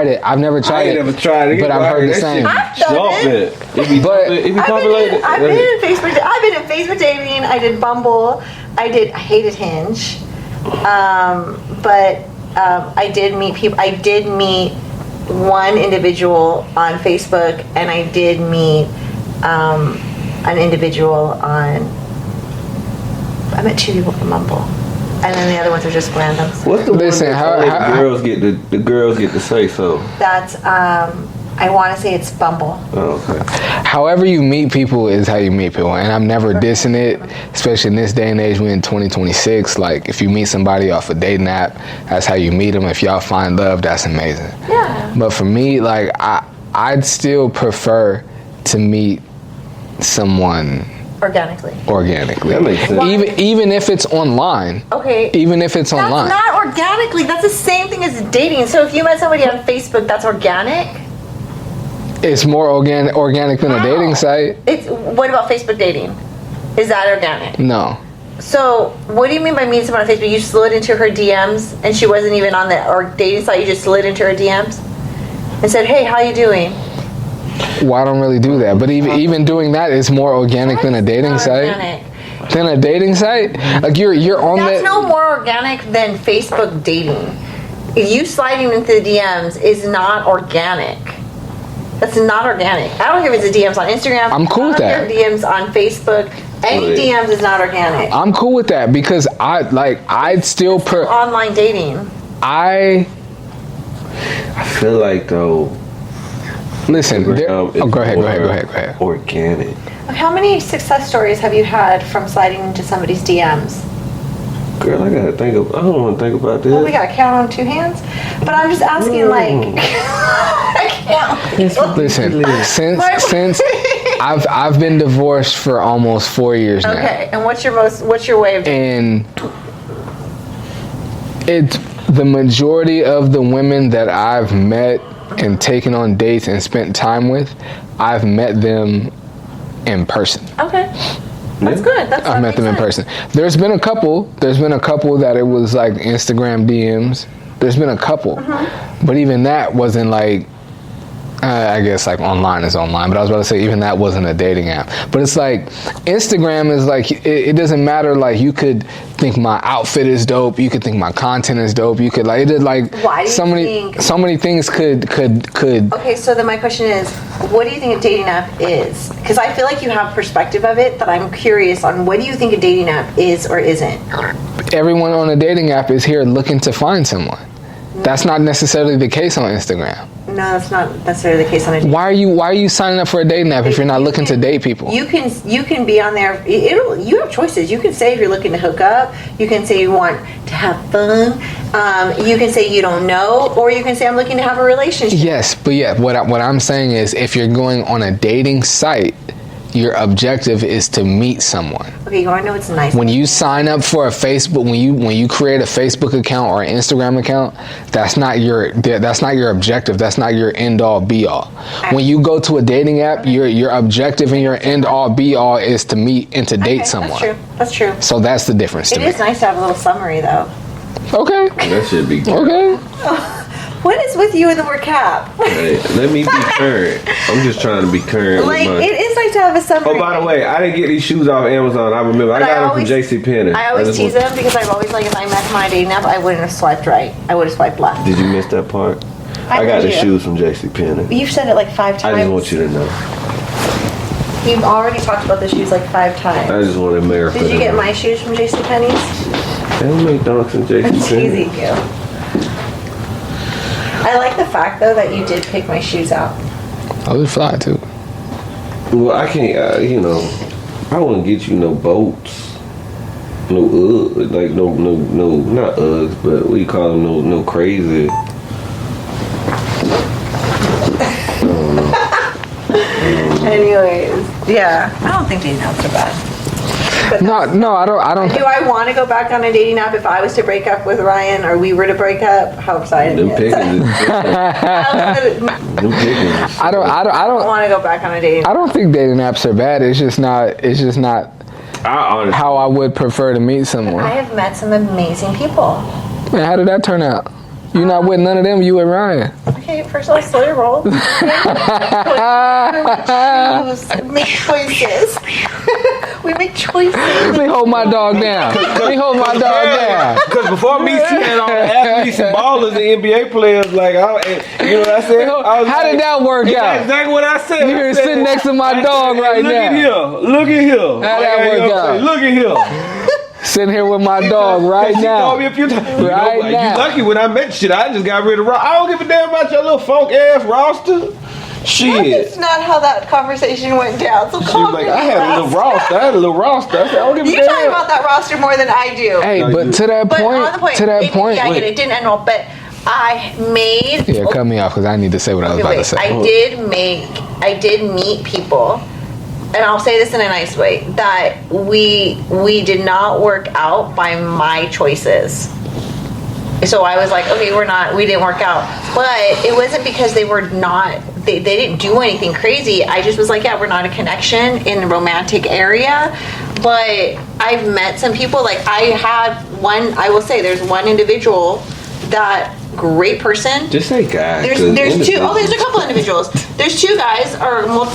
it. I've never tried it. But I've heard the same. I've done it. I've been in Facebook dating. I did Bumble. I hated Hinge. But I did meet people. I did meet one individual on Facebook, and I did meet an individual on. I met 2 people from Bumble, and then the other ones are just randoms. What's the one that the girls get to say so? That's I want to say it's Bumble. Oh, okay. However you meet people is how you meet people, and I'm never dissing it, especially in this day and age. We're in 2026. Like, if you meet somebody off a dating app, that's how you meet them. If y'all find love, that's amazing. Yeah. But for me, like, I'd still prefer to meet someone organically. That makes sense. Even if it's online. Okay. Even if it's online. That's not organically. That's the same thing as dating. So if you met somebody on Facebook, that's organic. It's more organic than a dating site. What about Facebook dating? Is that organic? No. So what do you mean by meeting someone on Facebook? You slid into her DMs and she wasn't even on the dating site. You just slid into her DMs and said, "Hey, how you doing?" Well, I don't really do that, but even doing that is more organic than a dating site. Organic. Than a dating site? Like, you're on that. That's no more organic than Facebook dating. You sliding into the DMs is not organic. That's not organic. I don't care if it's the DMs on Instagram. I'm cool with that. DMs on Facebook. Any DMs is not organic. I'm cool with that because I'd still online dating. I feel like though. Listen, go ahead. Organic. How many success stories have you had from sliding into somebody's DMs? Girl, I don't want to think about this. Well, we got to count on 2 hands. But I'm just asking, like, I can't. Listen, since I've been divorced for almost 4 years now. Okay, and what's your way of doing it? And it's the majority of the women that I've met and taken on dates and spent time with, I've met them in person. Okay. That's good. I've met them in person. There's been a couple that it was like Instagram DMs, There's been a couple, but even that wasn't like. I guess like online is online, but I was about to say even that wasn't a dating app. But it's like Instagram is like it doesn't matter. Like you could think my outfit is dope. You could think my content is dope. You could like it is like Why do you so many things could. Okay, so then my question is, what do you think a dating app is? Because I feel like you have perspective of it that I'm curious on. What do you think a dating app is or isn't? Everyone on a dating app is here looking to find someone. That's not necessarily the case on Instagram. No, that's not necessarily the case on a dating app. Why are you signing up for a dating app if you're not looking to date people? You can be on there. You have choices. You can say if you're looking to hook up. You can say you want to have fun. You can say you don't know, or you can say I'm looking to have a relationship. Yes, but yeah, what I'm saying is if you're going on a dating site, your objective is to meet someone. Okay, you want to know what's nice? When you sign up for a Facebook, when you create a Facebook account or an Instagram account, that's not your objective. That's not your end all be all. When you go to a dating app, your objective and your end all be all is to meet and to date someone. That's true. So that's the difference to me. It is nice to have a little summary though. Okay. That should be good. Okay. What is with you and the word cap? Hey, let me be current. I'm just trying to be current. Like, with my... it is nice to have a summary. Oh, by the way, I didn't get these shoes off Amazon. I remember. I got them from JCPenney. I always tease them because I've always like if I met my dating app, I wouldn't have swiped right. I would have swiped left. Did you miss that part? I got the shoes from JCPenney. You've said it like 5 times. I just want you to know. You've already talked about the shoes like 5 times. I just want America. Did you get my shoes from JCPenney's? They don't make dunks in I'm JCPenney. teasing you. I like the fact though that you did pick my shoes out. I would fly too. Well, I can't. I wouldn't get you no boats, no like no, not Uggs, but what do you call them? No crazy. Anyways, yeah, I don't think dating apps are bad. But No, I don't. do I want to go back on a dating app if I was to break up with Ryan or we were to break up? How excited! Them is. pickings. Them pickings. I don't want to go back on a dating. I don't think dating apps are bad. It's just not I honestly. how I would prefer to meet someone. I have met some amazing people. Man, how did that turn out? You not with none of them. You with Ryan. Okay, first of all, slow your roll. Make choices. We make choices. Let me hold my dog down. Let me hold my dog down. Because before me, she had all the athletes and ballers and NBA players. Like, you know what I said? How did that work out? That's exactly what I said. You're I said, sitting next to my dog right look now. At here. Look at here. How'd that work out? Look at here. Sitting here with my dog right She now. told me a few times. Right You now. lucky when I met shit. I just got rid of roster. I don't give a damn about your little funk ass roster. Shit. That's not how that conversation went down. So She was calm like, down. I had a little roster. I said, I don't give a You're damn. talking about that roster more than I do. Hey, No, but you- to that But on the point, yeah, I get it. It didn't end well, but I made. Yeah, cut me off because I need to say what I was about to say. I did meet people, and I'll say this in a nice way, that we did not work out by my choices. So I was like, okay, we didn't work out. But it wasn't because they didn't do anything crazy. I just was like, yeah, we're not a connection in the romantic area. But I've met some people, like I will say there's one individual that great person. Just say guys. There's two. Oh, there's a couple individuals. There's 2 guys, or I don't know.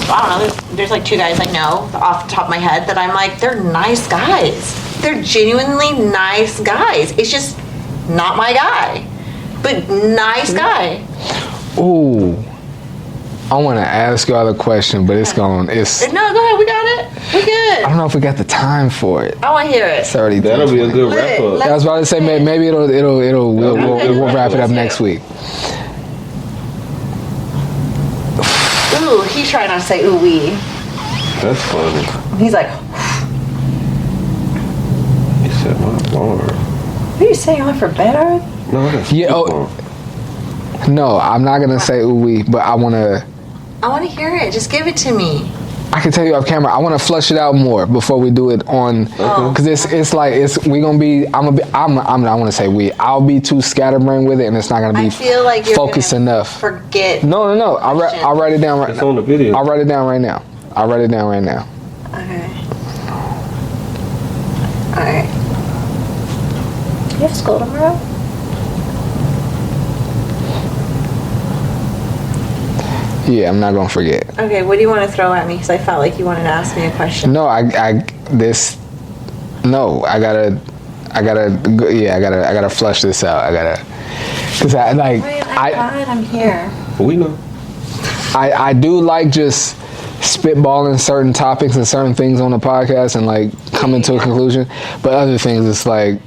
There's like 2 guys I know off the top of my head that I'm like, they're nice guys. They're genuinely nice guys. It's just not my guy, but nice guy. Ooh, I want to ask y'all a question, but it's No, go ahead. We got it. We I good. don't know if we got the time for it. I want to hear it. It's already That'll be a good wrap up. I was about to say maybe we'll wrap it up next week. Ooh, he's trying not to say ooh wee. That's funny. He's like, You said my bar. what are you saying? I'm for bed already? No, that's Yeah, No, I'm not gonna say ooh wee, but I want to hear it. Just give it to me. I can tell you off camera. I want to flush it out more before we do it on, because we gonna be. I want to say we. I'll be too scatterbrained with it, and it's not gonna be I feel like you're focused gonna enough. Forget. No. I'll write it down right It's now. on the video. I'll write it down right now. Okay. All right. You have school tomorrow? Yeah, I'm not gonna forget. Okay, what do you want to throw at me? Because I felt like you wanted to ask me a question. No, I gotta flush this out. Cause I'm here. We know. I do like just spitballing certain topics and certain things on the podcast and like coming to a conclusion. But other things, it's like,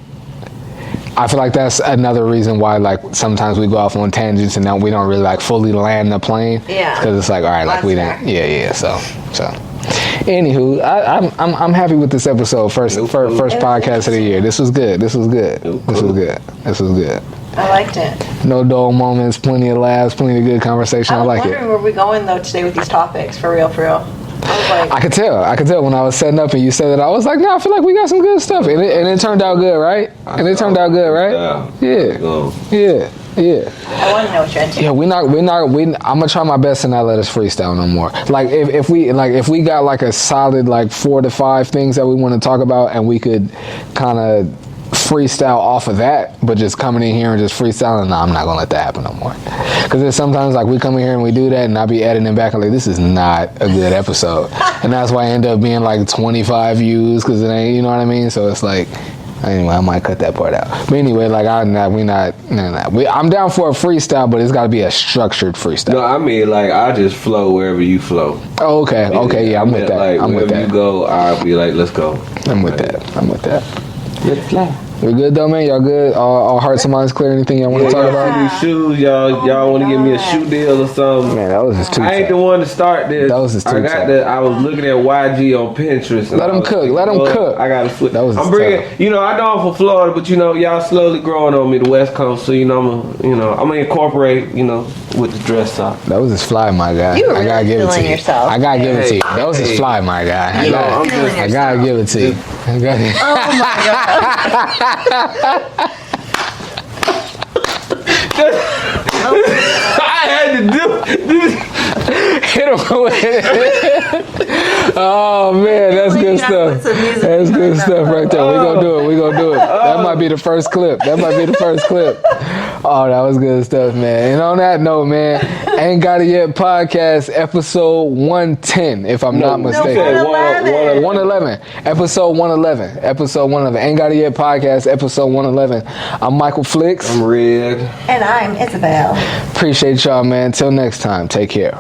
I feel like that's another reason why like sometimes we go off on tangents and then we don't really like fully land the plane. Yeah. Because it's like, all right, like That's we fair. didn't. Yeah. So. Anywho, I'm happy with this episode. First podcast of the year. This was good. This was good. I liked it. No dull moments. Plenty of laughs. Plenty of good conversation. I was like wondering it. where we going though today with these topics. For real. I was like, I could tell when I was setting up and you said that. I was like, no, I feel like we got some good stuff, and it turned out good, right? Yeah. I want to know what you're into. Yeah, I'm gonna try my best to not let us freestyle no more. Like if we got like a solid like 4 to 5 things that we want to talk about, and we could kind of freestyle off of that, but just coming in here and just freestyling, I'm not gonna let that happen no more. Because there's sometimes like we come in here and we do that, and I'll be editing back and like, this is not a good episode, and that's why I end up being like 25 views because it ain't, you know what I mean? So it's like, anyway, I might cut that part out. But anyway, like I'm down for a freestyle, but it's got to be a structured freestyle. No, I mean like I just flow wherever you flow. Oh, okay, yeah, I'm with that. Like I'm with wherever that. you go, I'll be like, let's go. I'm with that. Let's fly. We good though, man? Y'all good? All hearts and minds clear? Anything y'all want to talk about? These shoes, y'all want to give me a shoe deal or something? Man, that was just too I ain't tight. the one to start this. That was just too tight. I was looking at YG on Pinterest. Let him cook. Let him cook. I gotta switch. That was I'm just bringing. tough. You know, I know I'm from Florida, but you know, y'all slowly growing on me, the West Coast. So you know, I'm gonna incorporate. You know, with the dress top. That was just fly, my guy. You were I gotta really give it to feeling you. yourself. I gotta give it to you. Hey, That was just hey. fly, my guy. You were I'm feeling just- I yourself. gotta give it to you. I had to do this. Hit him with it. Oh man, that's You good gotta stuff. put some music That's good behind that stuff right there. We gonna do it. That might be the first clip. Oh, that was good stuff, man. And on that note, man, Ain't Got It Yet podcast, episode 110, if I'm not mistaken. 111. 111. Episode 111. Ain't Got It Yet podcast, episode 111. I'm Michael Flix. I'm red. And I'm Isabel. Appreciate y'all, man. Till next time. Take care.